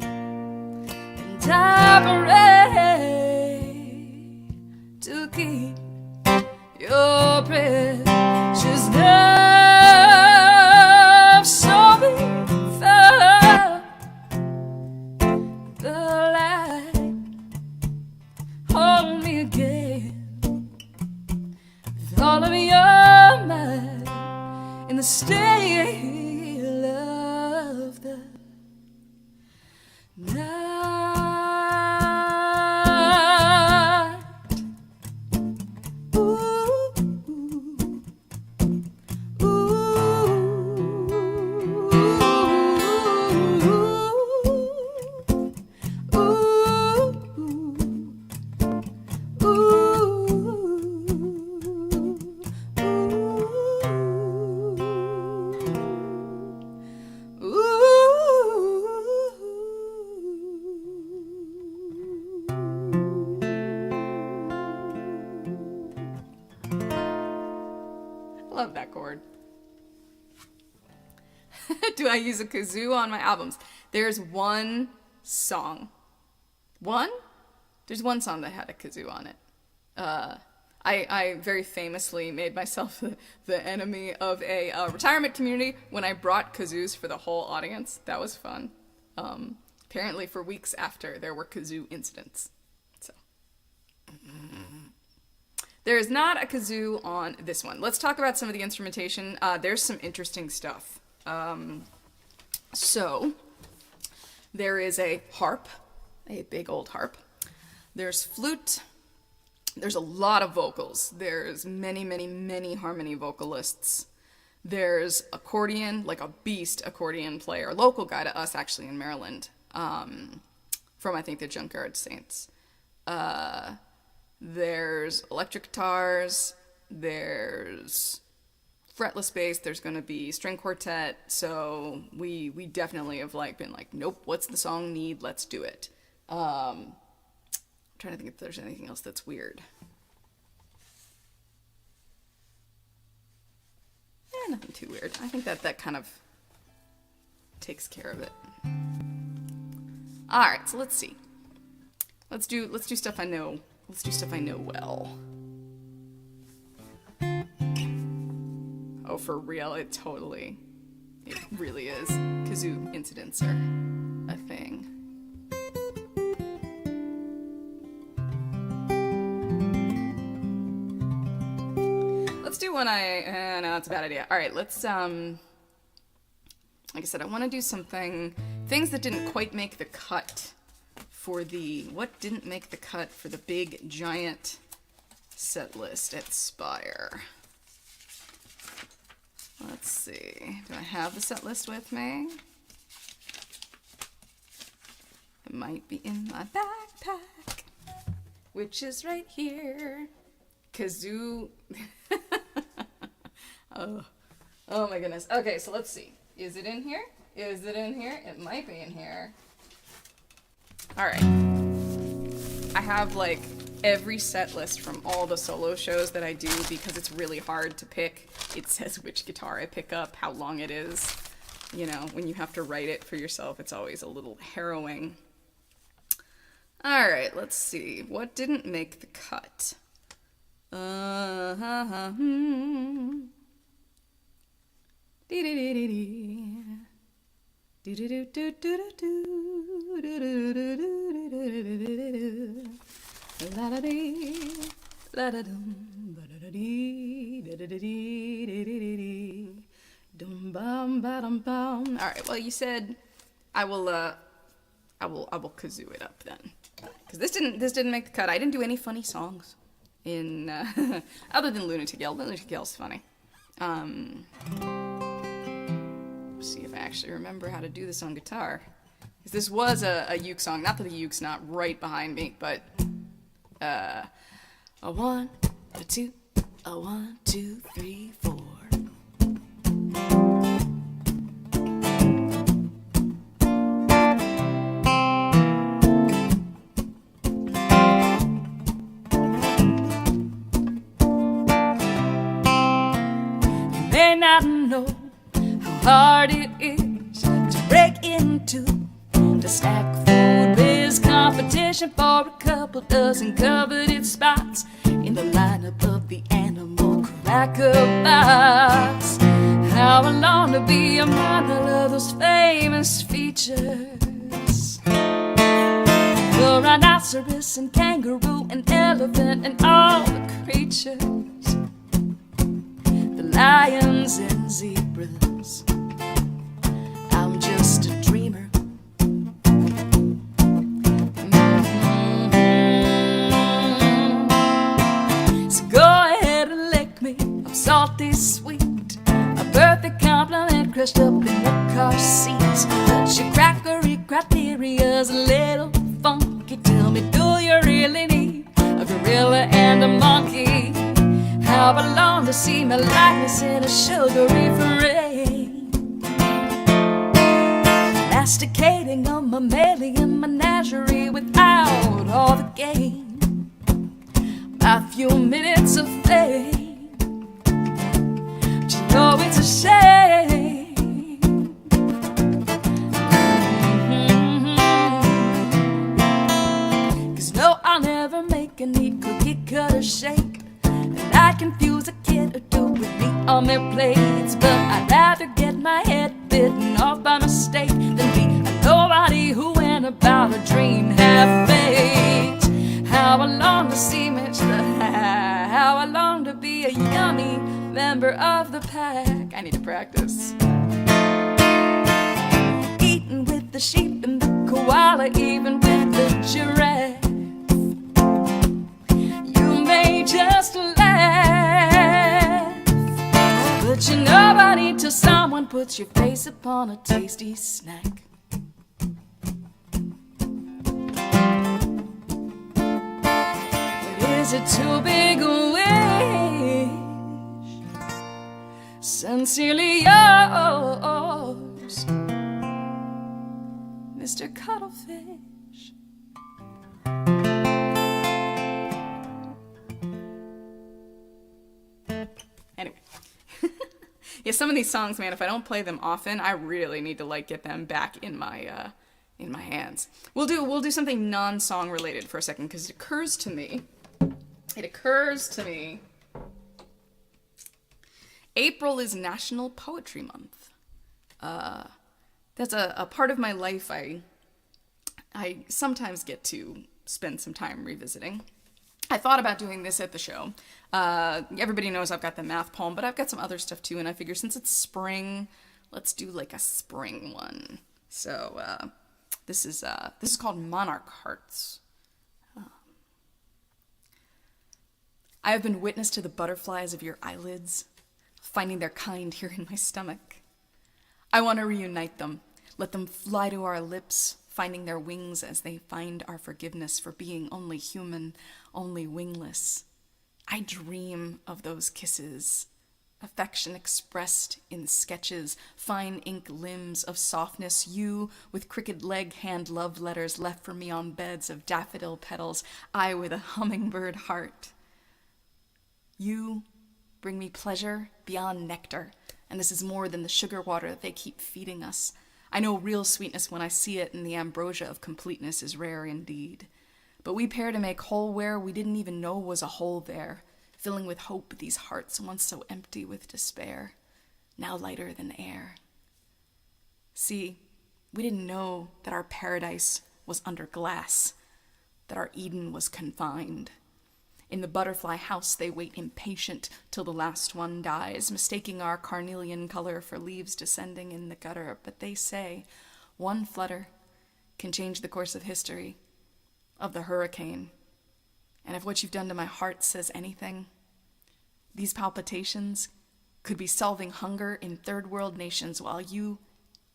and I pray to keep your precious love so before the light. Hold me again with all of your might in the still of the night. Love that chord. Do I use a kazoo on my albums? There's one song. One? There's one song that had a kazoo on it. I very famously made myself the enemy of a retirement community when I brought kazoos for the whole audience. That was fun. Apparently for weeks after, there were kazoo incidents. So there is not a kazoo on this one. Let's talk about some of the instrumentation. There's some interesting stuff. So there is a harp, a big old harp. There's flute. There's a lot of vocals. There's many, many, many harmony vocalists. There's accordion, like a beast accordion player, local guy to us actually in Maryland, from I think the Junkyard Saints. There's electric guitars, there's fretless bass, there's going to be string quartet, so we definitely have been like, nope, what's the song need? Let's do it. I'm trying to think if there's anything else that's weird. Nothing too weird. I think that kind of takes care of it. All right, so let's see. Let's do stuff I know. Let's do stuff I know well. Oh, for real, it really is. Kazoo incidents are a thing. Let's do one no, it's a bad idea. All right, let's, like I said, I want to do things that didn't quite make the cut for what didn't make the cut for the big, giant set list at Spire. Let's see. Do I have the set list with me? It might be in my backpack, which is right here. Kazoo. Oh my goodness. Okay, so let's see. Is it in here? Is it in here? It might be in here. All right. I have every set list from all the solo shows that I do because it's really hard to pick. It says which guitar I pick up, how long it is. You know, when you have to write it for yourself, it's always a little harrowing. All right, let's see. What didn't make the cut? All right, well, you said I will kazoo it up then, because this didn't make the cut. I didn't do any funny songs in other than Lunatic Yell. Lunatic Yell's funny. See if I actually remember how to do this on guitar. Because this was a uke song. Not that the uke's not right behind me, but A one, a two, a 1, 2, 3, 4. You may not know how hard it is to break into the snack food biz competition for a couple dozen coveted spots in the lineup of the animal cracker box. How I long to be a model of those famous features. The rhinoceros and kangaroo and elephant and all the creatures, the lions and zebras. I'm just a dreamer. Salty sweet, a perfect compliment crushed up in the car seats. But your crackery criteria's a little funky. Tell me, do you really need a gorilla and a monkey? How I long to see my likeness in a sugary frame, masticating a mammalian menagerie without all the game. A few minutes of fame. Oh, it's a shame. Cause no, I'll never make a neat cookie cutter shape, and I confuse a kid or two with me on their plates. But I'd rather get my head bitten off by mistake than be a nobody who went about a dream half-baked. How I long to see Mitch the Hat. How I long to be a yummy member of the pack. I need to practice. Eating with the sheep and the koala, even with the giraffe. You may just laugh, but you're nobody till someone puts your face upon a tasty snack. But is it too big a wish? Sincerely yours, Mr. Cuttlefish. Anyway. Yeah, some of these songs, man, if I don't play them often, I really need to like get them back in my hands. We'll do something non-song related for a second, because it occurs to me April is National Poetry Month. That's a part of my life I sometimes get to spend some time revisiting. I thought about doing this at the show. Everybody knows I've got the math poem, but I've got some other stuff too, and I figure since it's spring, let's do like a spring one. So this is called Monarch Hearts. I have been witness to the butterflies of your eyelids, finding their kind here in my stomach. I want to reunite them, let them fly to our lips, finding their wings as they find our forgiveness for being only human, only wingless. I dream of those kisses, affection expressed in sketches, fine ink limbs of softness, you with crooked leg hand love letters left for me on beds of daffodil petals, I with a hummingbird heart. You bring me pleasure beyond nectar, and this is more than the sugar water that they keep feeding us. I know real sweetness when I see it, and the ambrosia of completeness is rare indeed. But we pair to make whole where we didn't even know was a hole there, filling with hope these hearts once so empty with despair, now lighter than air. See, we didn't know that our paradise was under glass, that our Eden was confined. In the butterfly house they wait impatient till the last one dies, mistaking our carnelian color for leaves descending in the gutter. But they say one flutter can change the course of history, of the hurricane. And if what you've done to my heart says anything, these palpitations could be solving hunger in third world nations while you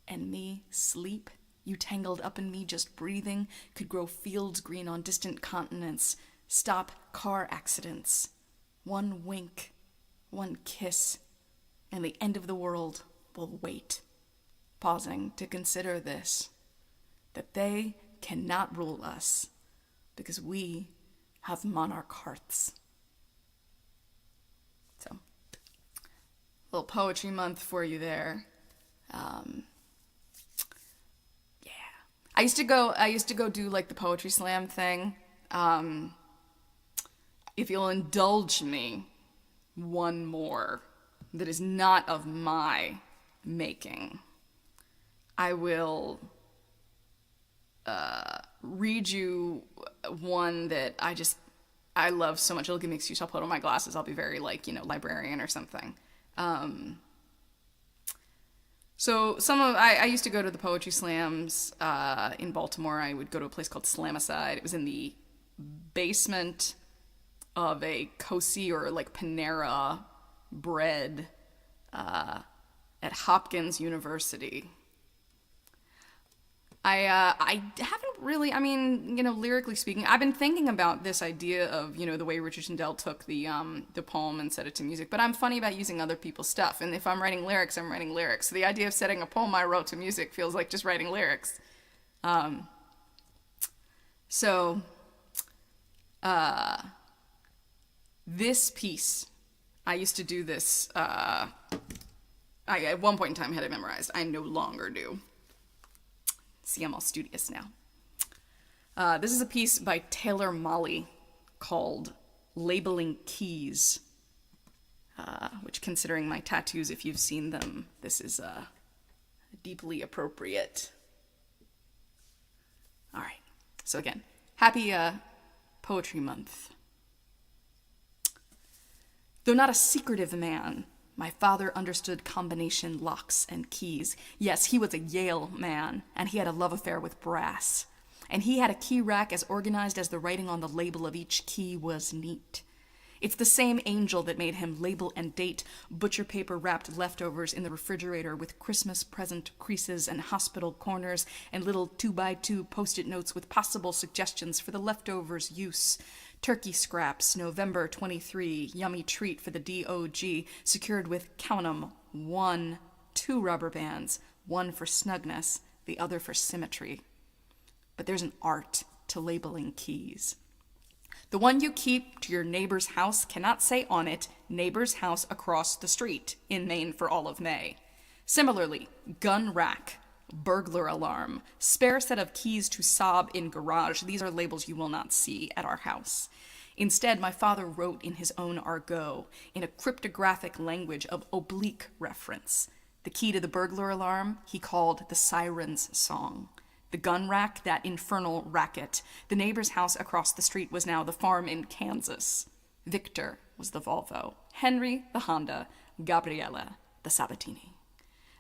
and me sleep. You tangled up in me just breathing could grow fields green on distant continents, stop car accidents. One wink, one kiss, and the end of the world will wait, pausing to consider this, that they cannot rule us because we have monarch hearts. So, little poetry month for you there. Yeah, I used to go do like the poetry slam thing. If you'll indulge me, one more that is not of my making, I will read you one that I love so much. It'll give me an excuse. I'll put on my glasses. I'll be very librarian or something. So I used to go to the poetry slams in Baltimore. I would go to a place called Slamicide. It was in the basement of a Cosi or like Panera Bread at Hopkins University. I haven't really, lyrically speaking, I've been thinking about this idea of, the way Richard Sandel took the poem and set it to music, but I'm funny about using other people's stuff, and if I'm writing lyrics, I'm writing lyrics. So the idea of setting a poem I wrote to music feels like just writing lyrics. This piece, I used to do this, I at one point in time had it memorized. I no longer do. See, I'm all studious now. This is a piece by Taylor Mali called Labeling Keys, which, considering my tattoos, if you've seen them, this is deeply appropriate. All right. So again, happy Poetry Month. Though not a secretive man, my father understood combination locks and keys. Yes, he was a Yale man, and he had a love affair with brass. And he had a key rack as organized as the writing on the label of each key was neat. It's the same angel that made him label and date butcher paper wrapped leftovers in the refrigerator with Christmas present creases and hospital corners and little 2x2 post-it notes with possible suggestions for the leftovers' use. Turkey scraps, November 23, yummy treat for the DOG, secured with, count 'em, 2 rubber bands, one for snugness, the other for symmetry. But there's an art to labeling keys. The one you keep to your neighbor's house cannot say on it, neighbor's house across the street, in Maine for all of May. Similarly, gun rack, burglar alarm, spare set of keys to sob in garage. These are labels you will not see at our house. Instead, my father wrote in his own argot, in a cryptographic language of oblique reference. The key to the burglar alarm he called the siren's song. The gun rack, that infernal racket. The neighbor's house across the street was now the farm in Kansas. Victor was the Volvo. Henry, the Honda. Gabriella, the Sabatini.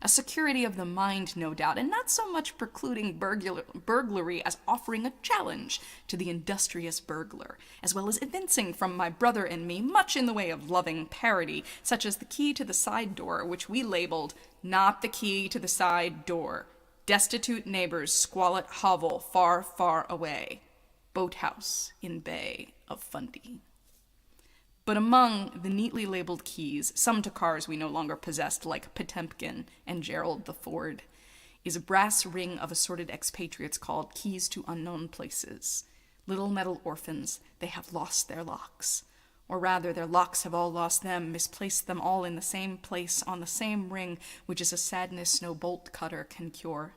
A security of the mind, no doubt, and not so much precluding burglary as offering a challenge to the industrious burglar, as well as evincing from my brother and me much in the way of loving parody, such as the key to the side door, which we labeled, not the key to the side door. Destitute neighbors, squalid hovel, far, far away. Boathouse in Bay of Fundy. But among the neatly labeled keys, some to cars we no longer possessed, like Potemkin and Gerald the Ford, is a brass ring of assorted expatriates called Keys to Unknown Places. Little metal orphans, they have lost their locks. Or rather, their locks have all lost them, misplaced them all in the same place, on the same ring, which is a sadness no bolt cutter can cure.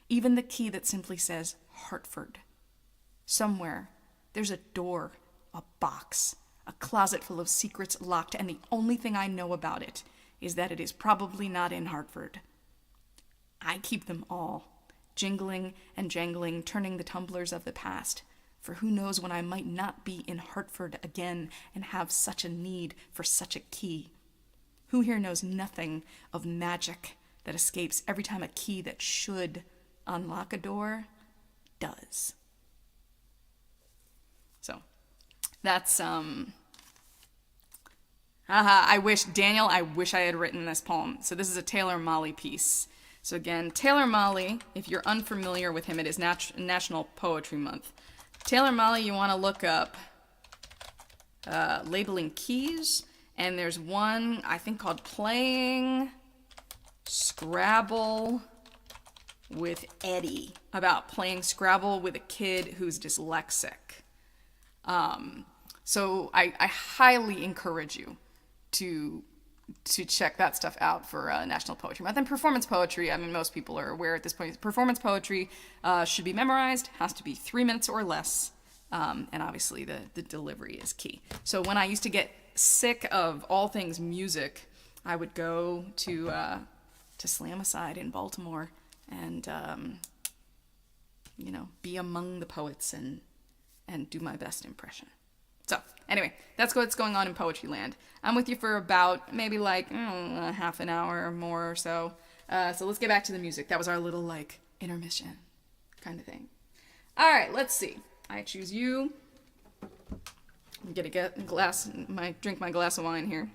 Even the key that simply says Hartford. Somewhere, there's a door, a box, a closet full of secrets locked, and the only thing I know about it is that it is probably not in Hartford. I keep them all, jingling and jangling, turning the tumblers of the past, for who knows when I might not be in Hartford again and have such a need for such a key. Who here knows nothing of magic that escapes every time a key that should unlock a door does? So, that's, I wish I had written this poem. So this is a Taylor Mali piece. So again, Taylor Mali, if you're unfamiliar with him, it is National Poetry Month. Taylor Mali, you want to look up labeling keys, and there's one I think called Playing Scrabble with Eddie, about playing Scrabble with a kid who's dyslexic. So I highly encourage you to check that stuff out for National Poetry Month. And performance poetry, I mean, most people are aware at this point, performance poetry should be memorized, has to be 3 minutes or less, and obviously the delivery is key. So when I used to get sick of all things music, I would go to Slam Aside in Baltimore and, be among the poets and do my best impression. So, anyway, that's what's going on in Poetry Land. I'm with you for about maybe like half an hour or more or so. So let's get back to the music. That was our little like intermission kind of thing. All right, let's see. I choose you. I'm gonna get a glass, drink my glass of wine here.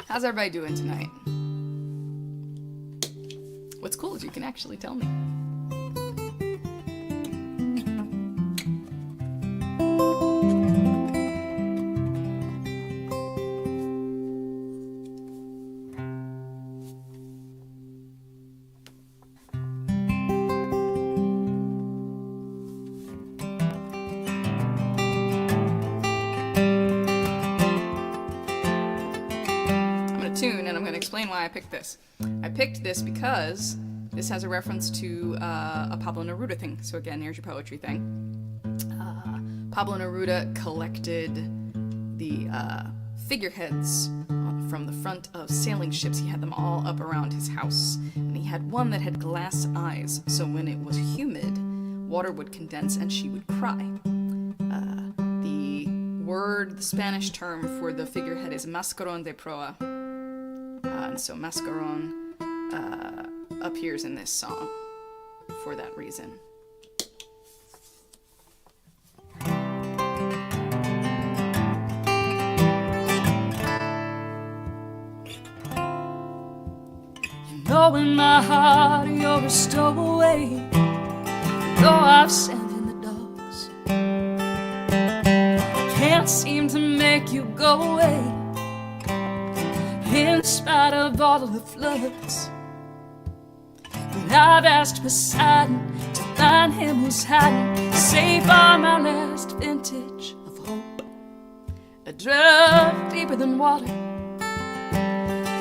How's everybody doing tonight? What's cool is you can actually tell me. Why I picked this. I picked this because this has a reference to a Pablo Neruda thing. So again, here's your poetry thing. Pablo Neruda collected the figureheads from the front of sailing ships. He had them all up around his house. And he had one that had glass eyes, so when it was humid, water would condense and she would cry. The Spanish term for the figurehead is mascaron de proa. And so Mascaron appears in this song for that reason. You know in my heart you're a stowaway, though I've sent in the dogs. Can't seem to make you go away, in spite of all of the floods. But I've asked Poseidon to find him who's hiding, safe on my last vintage of hope. A drop deeper than water,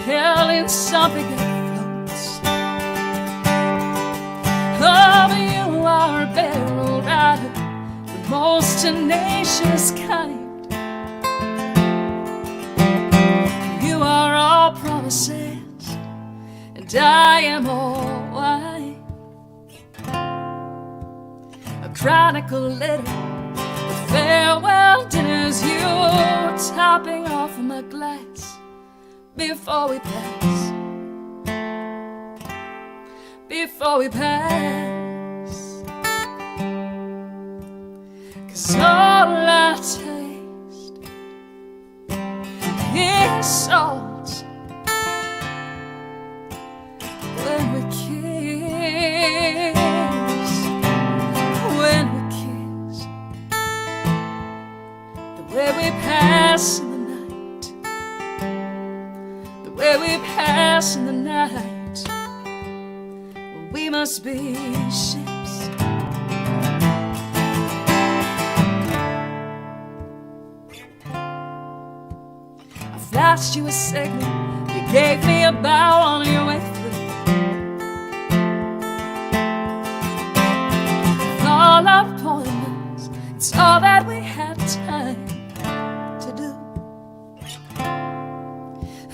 held in something that floats. Oh, but you are a barrel rider, the most tenacious kind. You are all promises, and I am all wine. A chronicle letter, with farewell dinners, you topping off my glass before we pass. Before we pass, 'cause all I taste is salt when we kiss, when we kiss. The way we pass in the night, the way we pass in the night. Well, we must be ships. Flashed you a signal, you gave me a bow on your way through. All our appointments, it's all that we had time to do.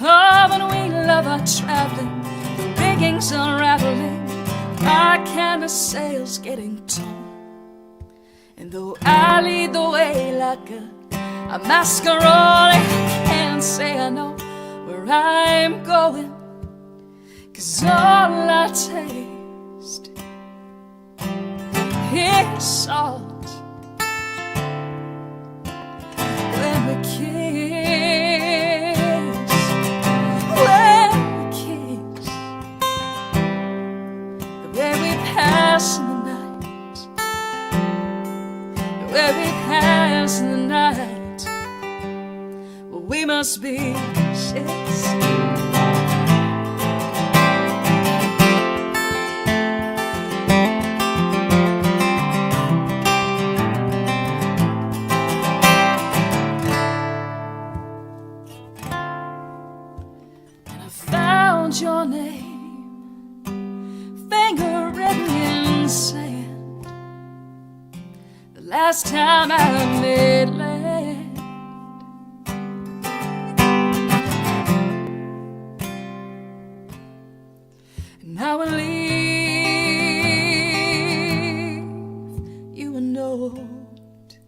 Oh, when we love our traveling, the rigging's unraveling, our canvas sails getting torn. And though I lead the way like a masquerade, I can't say I know where I'm going, 'cause all I taste is salt when we kiss, when we kiss. The way we pass in the night, where we pass the night. Well, we must be ships. Your name, finger written in sand, the last time I made land. And I will leave you a note,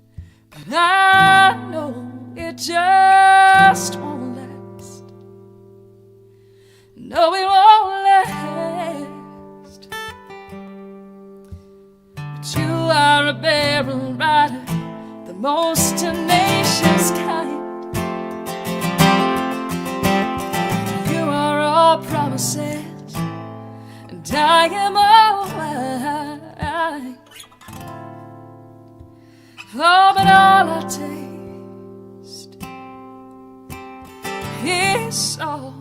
but I know it just won't last. No, it won't last. But you are a barrel rider, the most tenacious kind. You are all promises, and I am all mine. Oh, but all I taste is salt.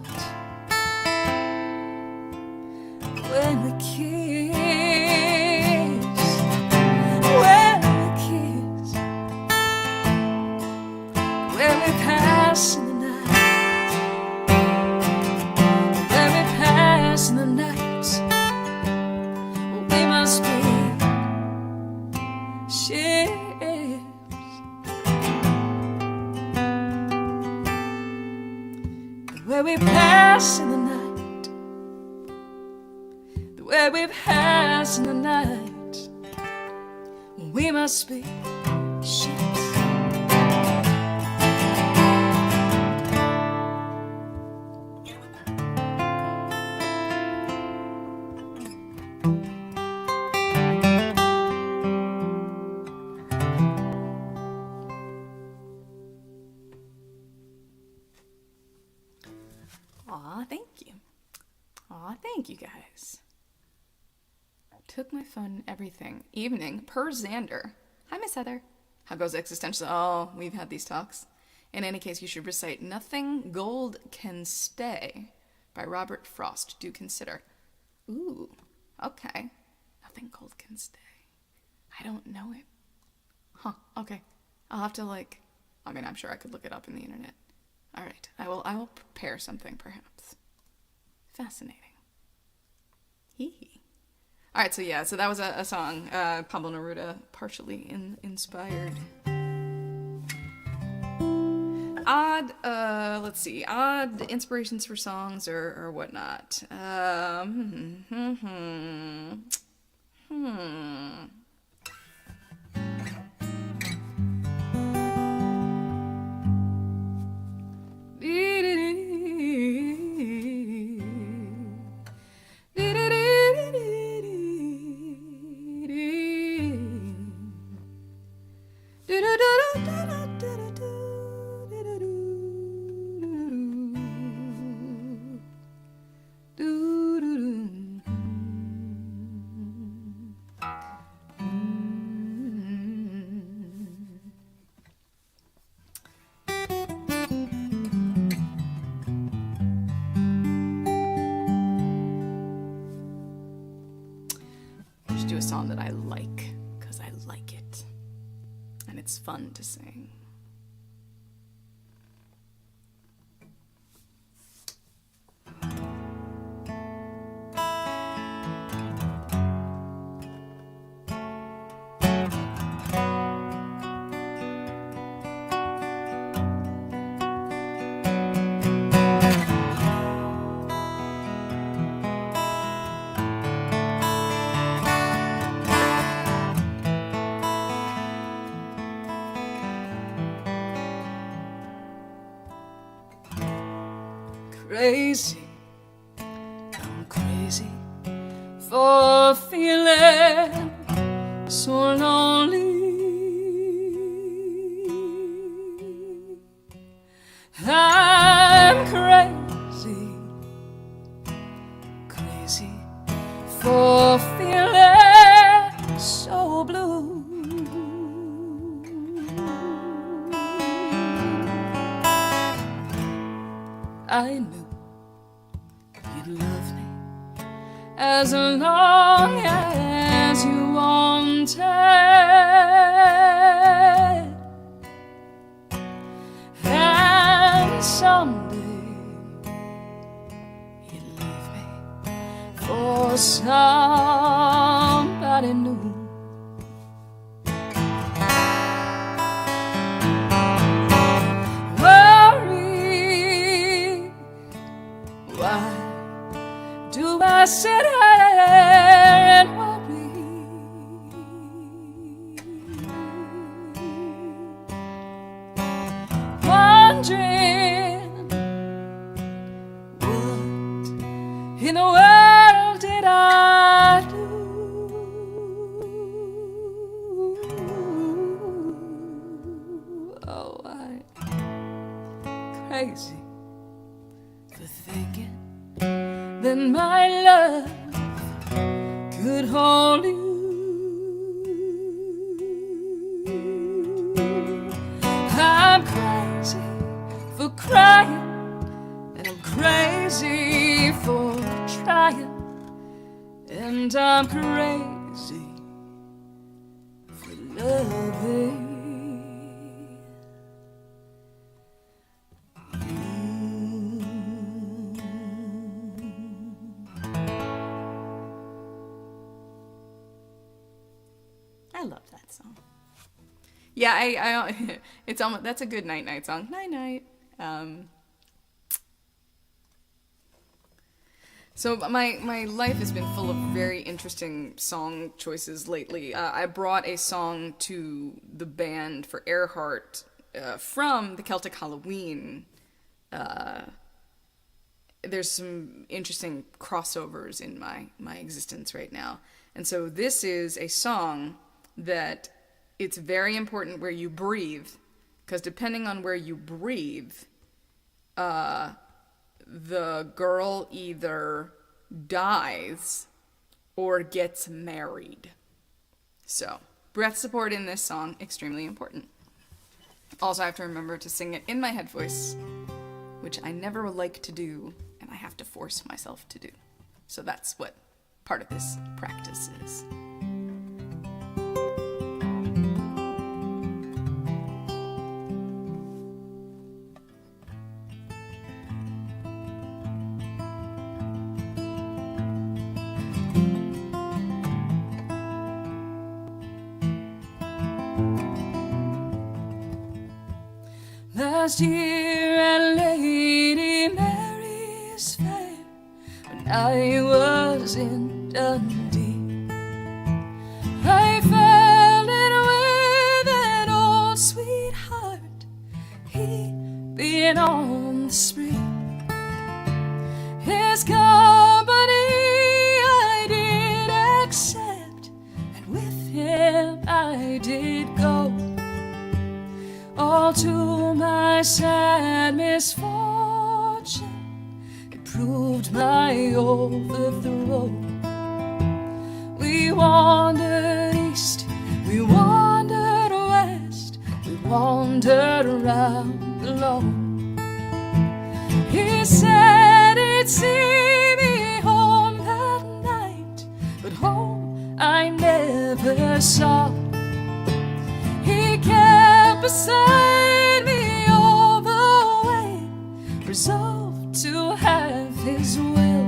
When we kiss, when we pass in the night, when we pass in the night, well, we must be ships. Where we pass in the night, where we pass in the night, we must be ships. Aw, thank you. Aw, thank you guys. Took my phone and everything. Evening, per Xander. Hi, Miss Heather. How goes existential? Oh, we've had these talks. In any case, you should recite Nothing Gold Can Stay by Robert Frost. Do consider. Ooh, okay. Nothing Gold Can Stay. I don't know it. Huh, okay. I'll have to I'm sure I could look it up in the internet. All right, I will prepare something, perhaps. Fascinating. Hee hee. All right, so that was a song, Pablo Neruda, partially inspired. Odd inspirations for songs or whatnot. Do a song that I like because I like it and it's fun to sing. Crazy, I'm crazy for feeling so lonely. I'm crazy, crazy for feeling so blue. as you wanted, and someday you'd leave me for somebody new. Worry, why do I sit here and worry? Wondering what in the world did I do? Oh, I'm crazy for thinking that my love could hold you. I'm crazy for crying, and I'm crazy for trying, and I'm crazy for loving. I love that song. Yeah, I it's almost, that's a good night song. Night. So my life has been full of very interesting song choices lately. I brought a song to the band for Earhart from the Celtic Halloween. There's some interesting crossovers in my existence right now. And so this is a song that it's very important where you breathe, because depending on where you breathe, the girl either dies or gets married. So, breath support in this song, extremely important. Also, I have to remember to sing it in my head voice, which I never like to do, and I have to force myself to do. So that's what part of this practice is. Last year at Lady Mary's Fair, when I was in Dundee, I fell in with an old sweetheart, he being on the spree. His company I did accept, and with him I did go. All to my sad misfortune, it proved my overthrow. We wandered east, we wandered west, we wandered around alone. He said he'd see me home that night, but home I never saw. He kept beside me all the way, resolved to have his will.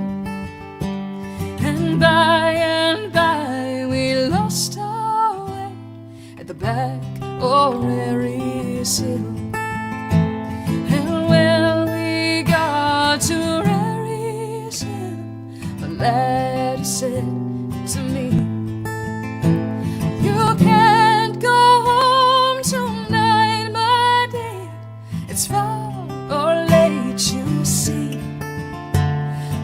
And by we lost our way at the back of Rary's Hill. And when we got to Rary's Hill, the lad said to me, "You can't go home tonight, my dear. It's far or late, you see.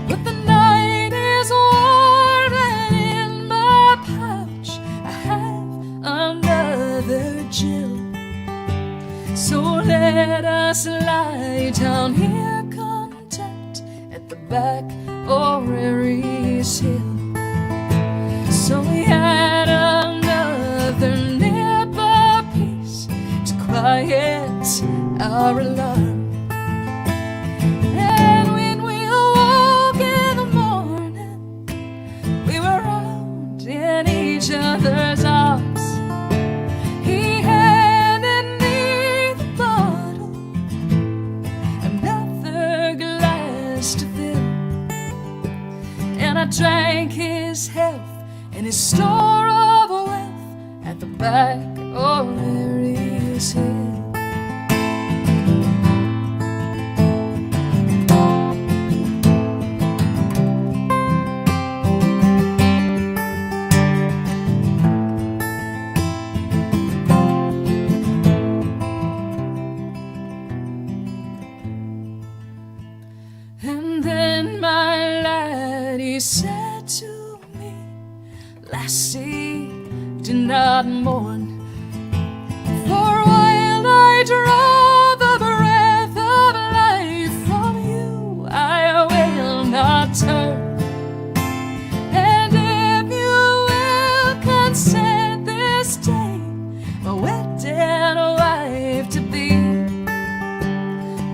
But the night is warm, and in my pouch I have another Jill. So let us lie down here content at the back of Rary's Hill." So we had another nip apiece to quiet our alarm. And when we awoke in the morning, we were round and easy. each other's arms. He handed me the bottle, another glass to fill, and I drank his health and his store of wealth at the back of Mary's Hill. And then my laddie said to me, "Lassie, do not mourn, for while I draw the breath of life from you, I will not turn. And if you will consent this day, my wedded wife to be,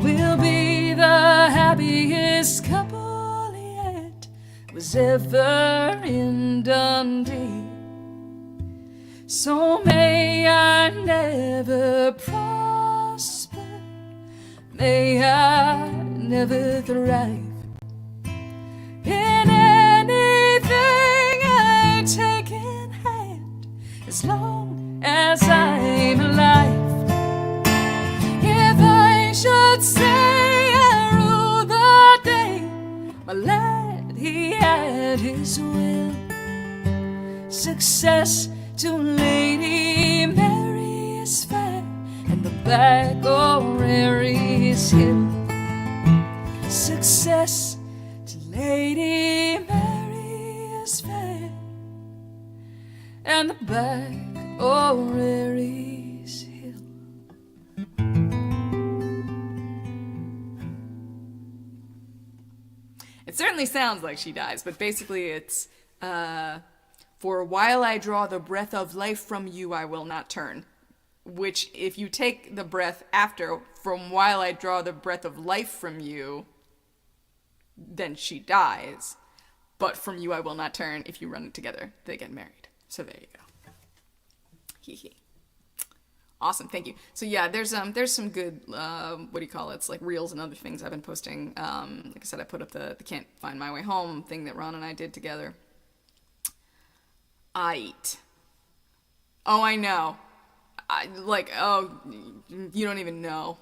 we'll be the happiest couple yet was ever in Dundee. So may I never prosper, may I never thrive in anything I take in hand, as long as I'm alive. If I should say I rule the day, my lad, he had his will. Success to Lady Mary's fair and the back of Mary's Hill. Success to Lady Mary's fair and the back of Mary's Hill. It certainly sounds like she dies, but basically it's, for while I draw the breath of life from you, I will not turn. Which, if you take the breath after, from while I draw the breath of life from you, then she dies. But from you I will not turn. If you run it together, they get married. So there you go. Hee hee. Awesome, thank you. So yeah, there's some good, what do you call it? It's like reels and other things I've been posting. Like I said, I put up the Can't Find My Way Home thing that Ron and I did together. I eat. Oh, I know. You don't even know.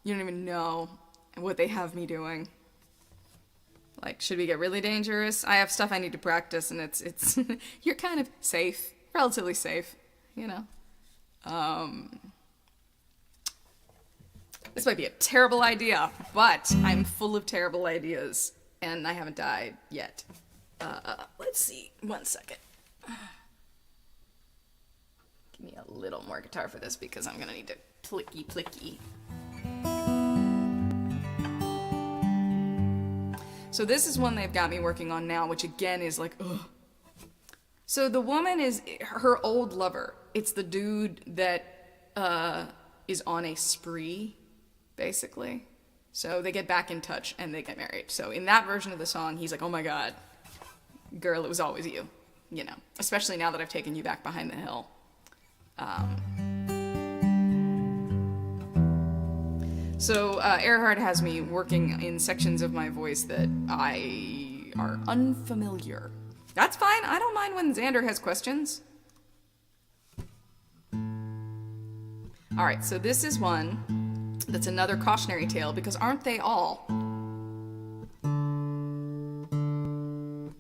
You don't even know what they have me doing. Like, should we get really dangerous? I have stuff I need to practice, and it's you're kind of safe, relatively safe, you know. This might be a terrible idea, but I'm full of terrible ideas, and I haven't died yet. Let's see. 1 second. Give me a little more guitar for this because I'm gonna need to plicky plicky. So this is one they've got me working on now, which again is like, ugh. So the woman is her old lover. It's the dude that is on a spree, basically. So they get back in touch and they get married. So in that version of the song, he's like, oh my God, girl, it was always you. You know, especially now that I've taken you back behind the hill. So Earhart has me working in sections of my voice that are unfamiliar. That's fine. I don't mind when Xander has questions. All right, so this is one that's another cautionary tale, because aren't they all?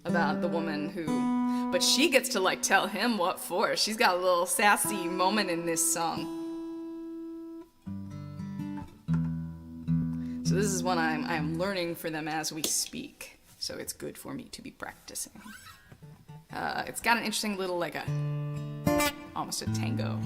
About the woman who... But she gets to, like, tell him what for. She's got a little sassy moment in this song. So this is one I'm learning for them as we speak. So it's good for me to be practicing. It's got an interesting little, like almost a tango.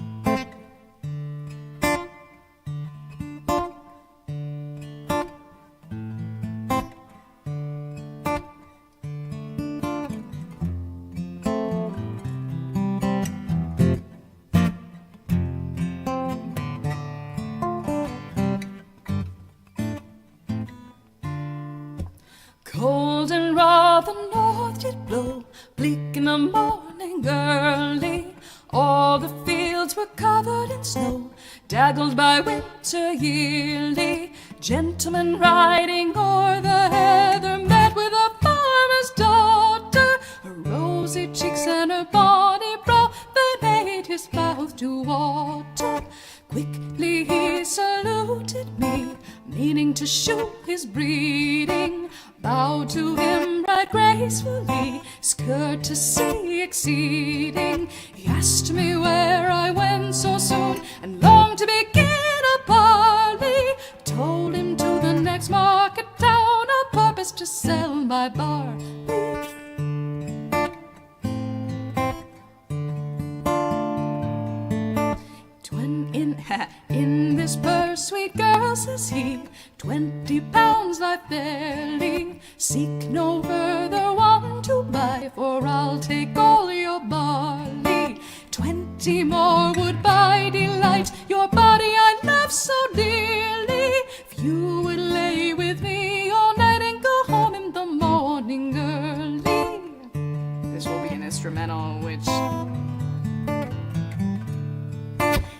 Cold and raw the north did blow, bleak in the morning early. and snow, daggled by winter yearly. Gentlemen riding o'er the heather met with a farmer's daughter. Her rosy cheeks and her bonny brow, they made his mouth to water. Quickly he saluted me, meaning to shew his breeding. Bowed to him right gracefully, his courtesy exceeding. He asked me where I went so soon, and longed to begin a parley. Told him to the next market town, a purpose to sell my barley. In this purse, sweet girl, says he, 20 pounds lie fairly. Seek no further one to buy, for I'll take all your barley. 20 more would buy delight your body I love so dearly. If you would lay with me all night and go home in the morning early. This will be an instrumental, which...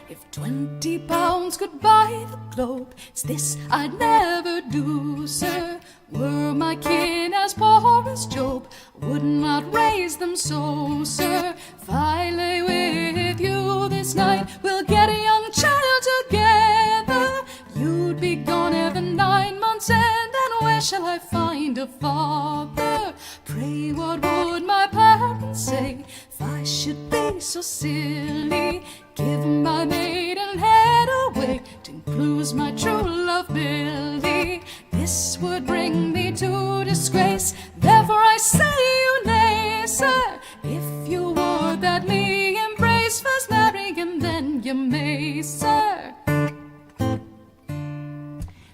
If 20 pounds could buy the globe, it's this I'd never do, sir. Were my kin as poor as Job, would not raise them so, sir. If I lay with you this night, we'll get a young child together. You'd be gone ere the 9 months end, and where shall I find a father? Pray, what would my parents say if I should be so silly? Give my maiden head away to lose my true love, Billy. This would bring me to disgrace, therefore I say you nay, sir. If you would that me embrace, first marry him, then you may, sir.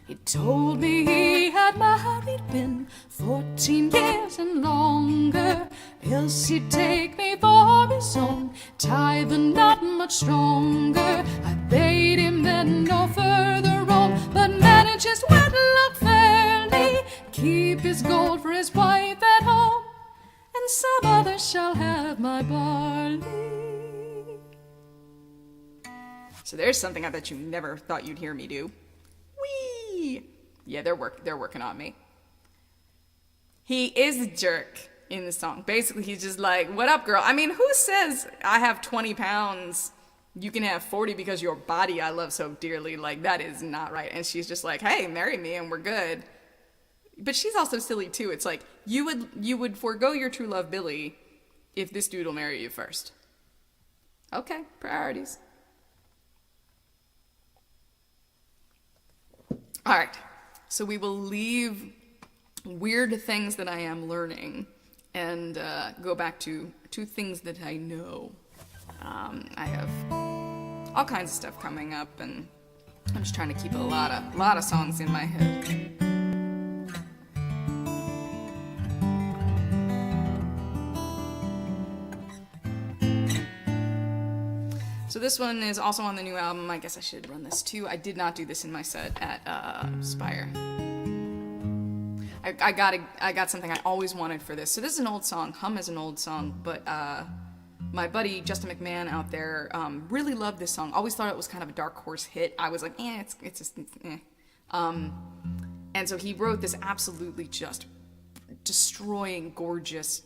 He told me he had married been 14 years and longer, else he'd take me for his own, tie the knot much stronger. I bade him then no further roam, but manage his wedlock fairly, keep his gold for his wife at home, and some other shall have my barley. So there's something I bet you never thought you'd hear me do. Whee! Yeah, they're working on me. He is a jerk in the song. Basically, he's just like, what up, girl? I mean, who says I have 20 pounds, you can have 40 because your body I love so dearly? Like, that is not right. And she's just like, hey, marry me and we're good. But she's also silly too. It's like, you would forego your true love, Billy, if this dude will marry you first. Okay, priorities. All right, so we will leave weird things that I am learning and go back to two things that I know. I have all kinds of stuff coming up, and I'm just trying to keep a lot of songs in my head. So this one is also on the new album. I guess I should run this too. I did not do this in my set at Spire. I got something I always wanted for this. So this is an old song. Hum is an old song, but my buddy Justin McMahon out there really loved this song. Always thought it was kind of a dark horse hit. I was like, it's just eh. And so he wrote this absolutely just destroying, gorgeous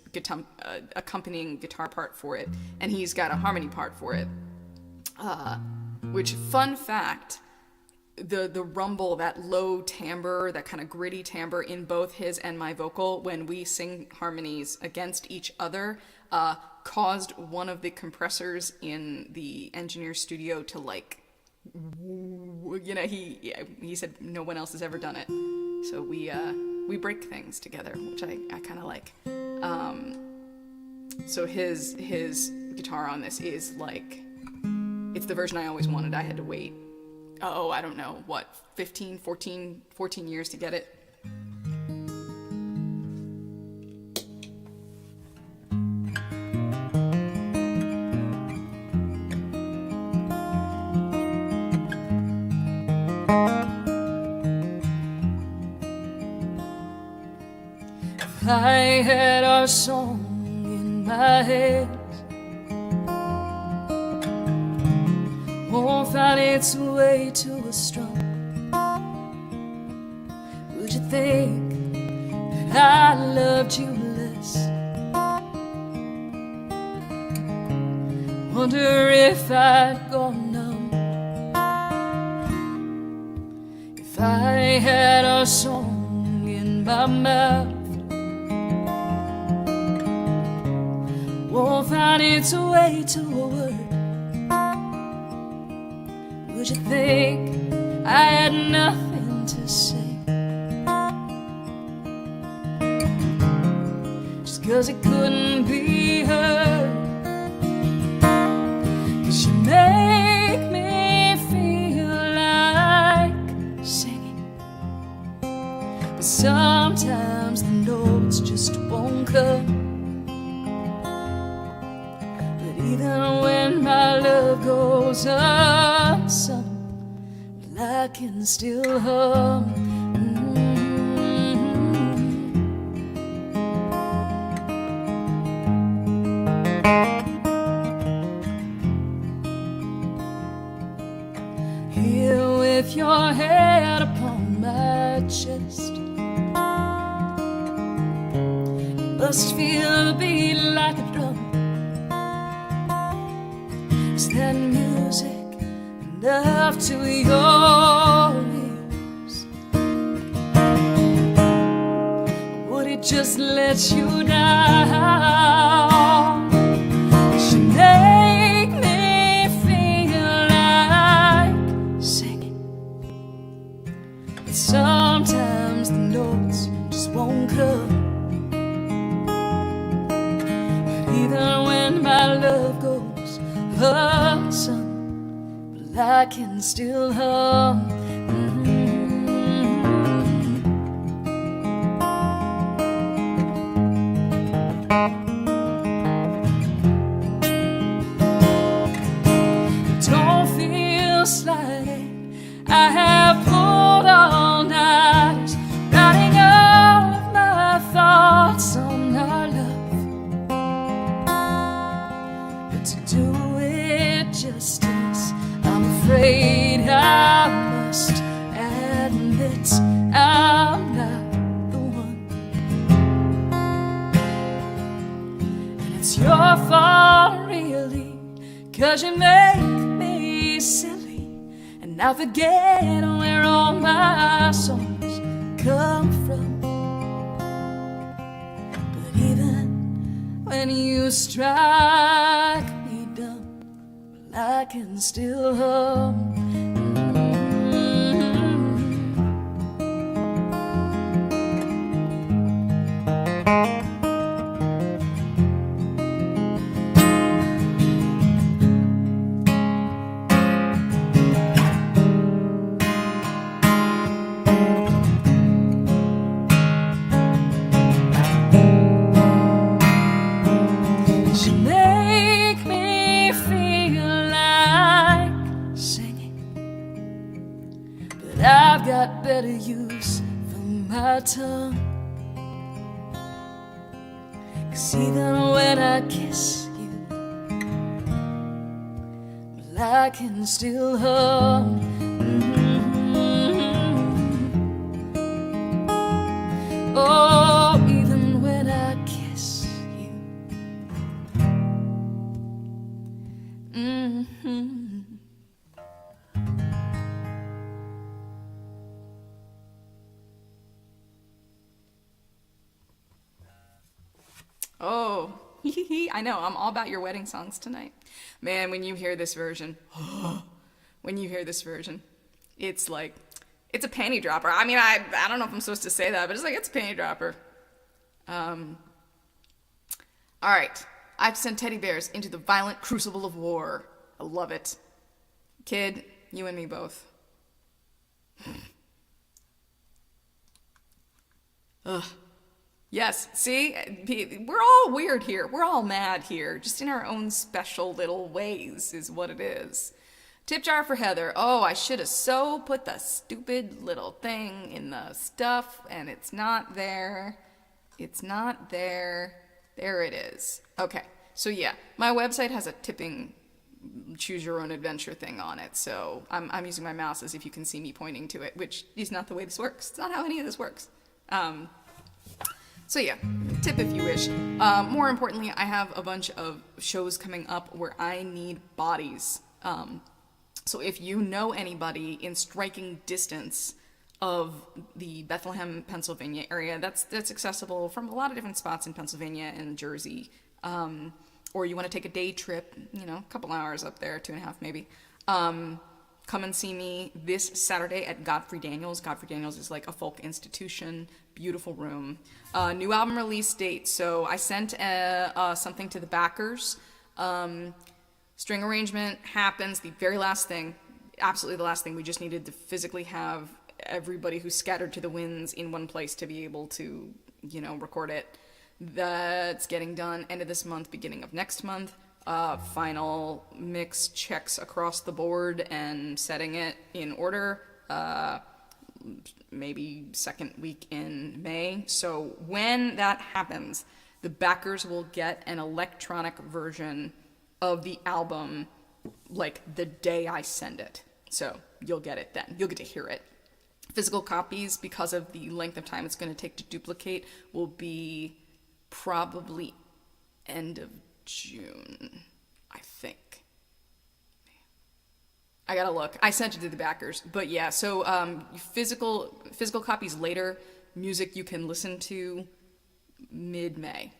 accompanying guitar part for it, and he's got a harmony part for it. Which, fun fact, the rumble, that low timbre, that kind of gritty timbre in both his and my vocal when we sing harmonies against each other, caused one of the compressors in the engineer's studio to he said no one else has ever done it. So we break things together, which I kind of like. So his guitar on this is like, it's the version I always wanted. I had to wait, I don't know, 14 years to get it. If I had our song in my head, won't find its way to a strum. Would you think that I loved you less? Wonder if I'd go numb if I had a song in my mouth. Won't find its way to a word. Would you think I had nothing to say? Just 'cause it couldn't be heard. 'Cause you make me feel like singing, but sometimes the notes just won't come. But even when my love goes unsung, I can still hum. Here with your head upon my chest, you must feel the beat like a drum. Is that music enough to your ears? Would it just let you down? You make me feel like singing, but sometimes the notes just won't come. But even when my love goes unsung, I can still hum. Don't feel slighted, I have pulled all night, writing all of my thoughts on our love. But to do it justice, I'm afraid I must admit I'm not the one. And it's your fault really, 'cause you make me silly, and I forget where all my songs come from. But even when you strike me dumb, I can still hum. You make me feel like singing, but I've got better use for my tongue. 'Cause even when I kiss you, well, I can still hum. Oh, even when I kiss you. Oh, I know, I'm all about your wedding songs tonight. Man, when you hear this version, it's like, it's a panty dropper. I mean, I don't know if I'm supposed to say that, but it's like, it's a panty dropper. All right, I've sent teddy bears into the violent crucible of war. I love it. Kid, you and me both. Ugh. Yes, see? We're all weird here. We're all mad here. Just in our own special little ways is what it is. Tip jar for Heather. Oh, I should have so put the stupid little thing in the stuff, and it's not there. It's not there. There it is. Okay, so yeah, my website has a tipping choose your own adventure thing on it. So I'm using my mouse as if you can see me pointing to it, which is not the way this works. It's not how any of this works. So yeah, tip if you wish. More importantly, I have a bunch of shows coming up where I need bodies. So if you know anybody in striking distance of the Bethlehem, Pennsylvania area, that's accessible from a lot of different spots in Pennsylvania and Jersey. Or you want to take a day trip, a couple hours up there, 2.5 maybe. Come and see me this Saturday at Godfrey Daniels. Godfrey Daniels is like a folk institution, beautiful room. New album release date. So I sent something to the backers. String arrangement happens. The very last thing, absolutely the last thing. We just needed to physically have everybody who's scattered to the winds in one place to be able to, record it. That's getting done end of this month, beginning of next month. Final mix checks across the board and setting it in order. Maybe second week in May. So when that happens, the backers will get an electronic version of the album like the day I send it. So you'll get it then. You'll get to hear it. Physical copies, because of the length of time it's going to take to duplicate, will be probably end of June, I think. I gotta look. I sent it to the backers. But yeah, so physical copies later, music you can listen to mid-May.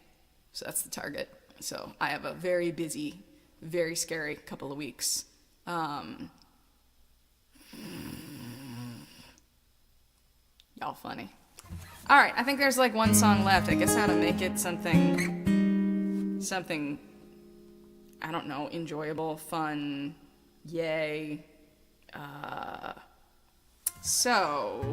So that's the target. So I have a very busy, very scary couple of weeks. Y'all funny. All right, I think there's like one song left. I guess how to make it something, I don't know, enjoyable, fun, yay. So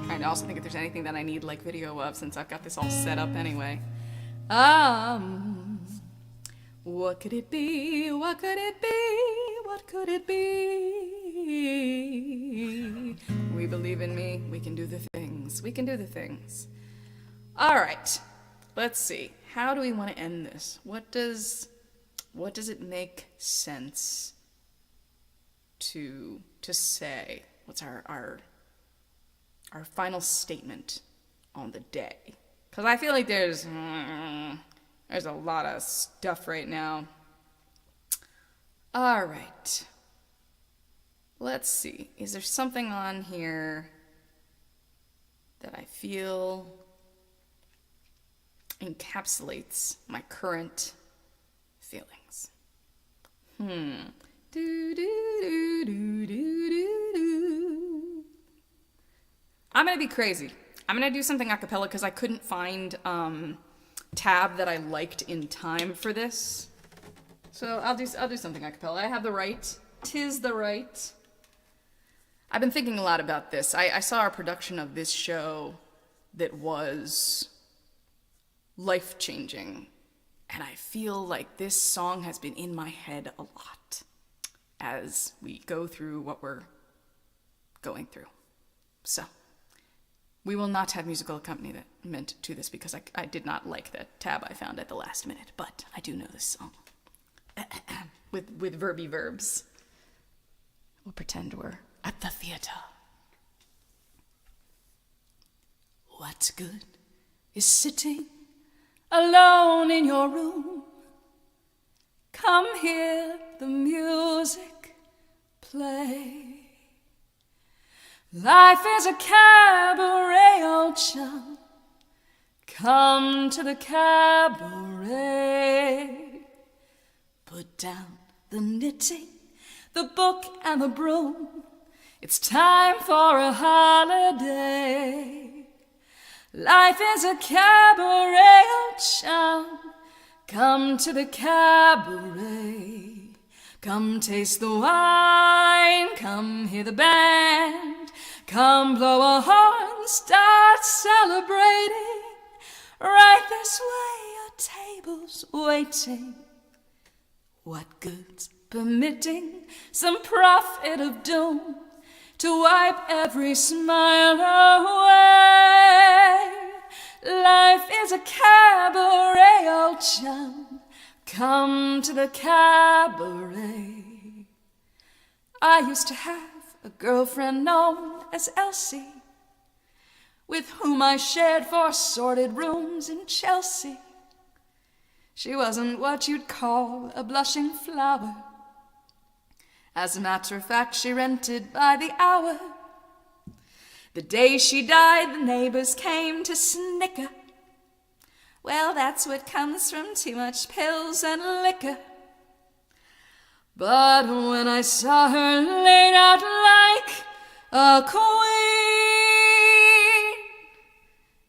trying to also think if there's anything that I need like video of, since I've got this all set up anyway. What could it be? What could it be? What could it be? We believe in me. We can do the things. We can do the things. All right. Let's see. How do we want to end this? What does it make sense to say? What's our final statement on the day? Because I feel like there's a lot of stuff right now. All right. Let's see. Is there something on here that I feel encapsulates my current feelings? Do, do, do, do, do, do. I'm going to be crazy. I'm going to do something a cappella because I couldn't find tab that I liked in time for this. So I'll do something a cappella. I have the right. 'Tis the right. I've been thinking a lot about this. I saw a production of this show that was life-changing, and I feel like this song has been in my head a lot as we go through what we're going through. So we will not have musical accompaniment to this because I did not like the tab I found at the last minute, but I do know this song with verby verbs. We'll pretend we're at the theater. What good is sitting alone in your room? Come hear the music play. Life is a cabaret, old chum. Come to the cabaret. Put down the knitting, the book and the broom. It's time for a holiday. Life is a cabaret, old chum. Come to the cabaret. Come taste the wine, come hear the band. Come blow a horn, start celebrating. Right this way, your table's waiting. What good's permitting some prophet of doom to wipe every smile away? Life is a cabaret, old chum. Come to the cabaret. I used to have a girlfriend known as Elsie, with whom I shared 4 sordid rooms in Chelsea. She wasn't what you'd call a blushing flower. As a matter of fact, she rented by the hour. The day she died, the neighbors came to snicker. Well, that's what comes from too much pills and liquor. But when I saw her laid out like a queen,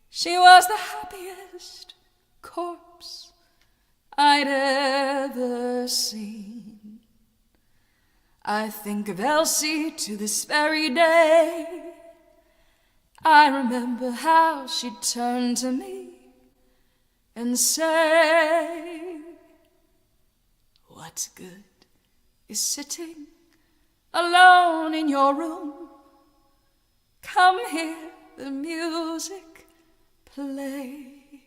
she was the happiest corpse I'd ever seen. I think of Elsie to this very day. I remember how she'd turn to me and say, what good is sitting alone in your room? Come hear the music play.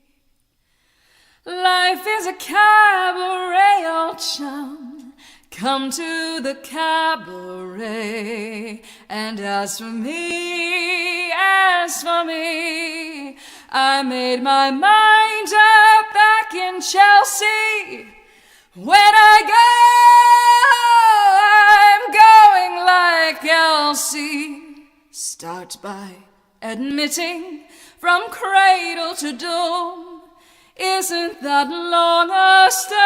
Life is a cabaret, old chum. Come to the cabaret. And as for me, I made my mind up back in Chelsea. When I go, I'm going like Elsie. Start by admitting from cradle to doom, isn't that long a stay?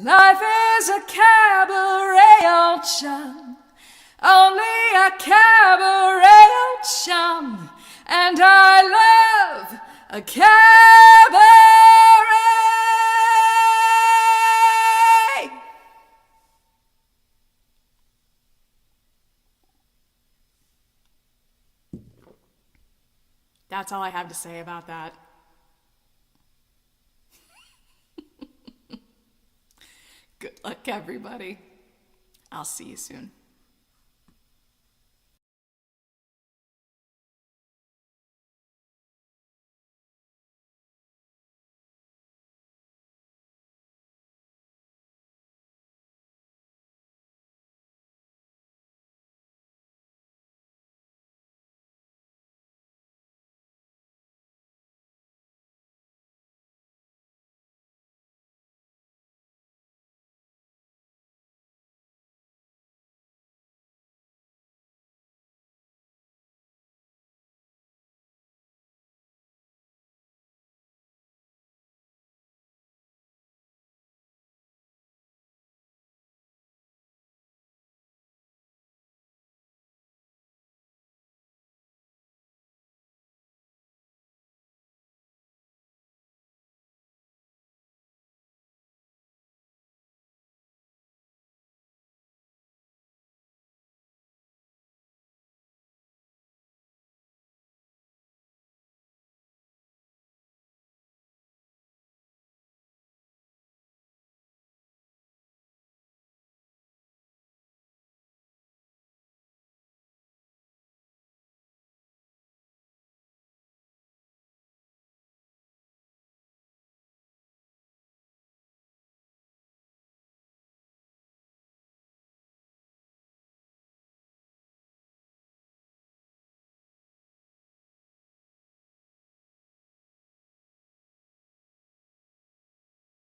Life is a cabaret, old chum, only a cabaret, old chum, and I love a cabaret. That's all I have to say about that. Good luck, everybody. I'll see you soon.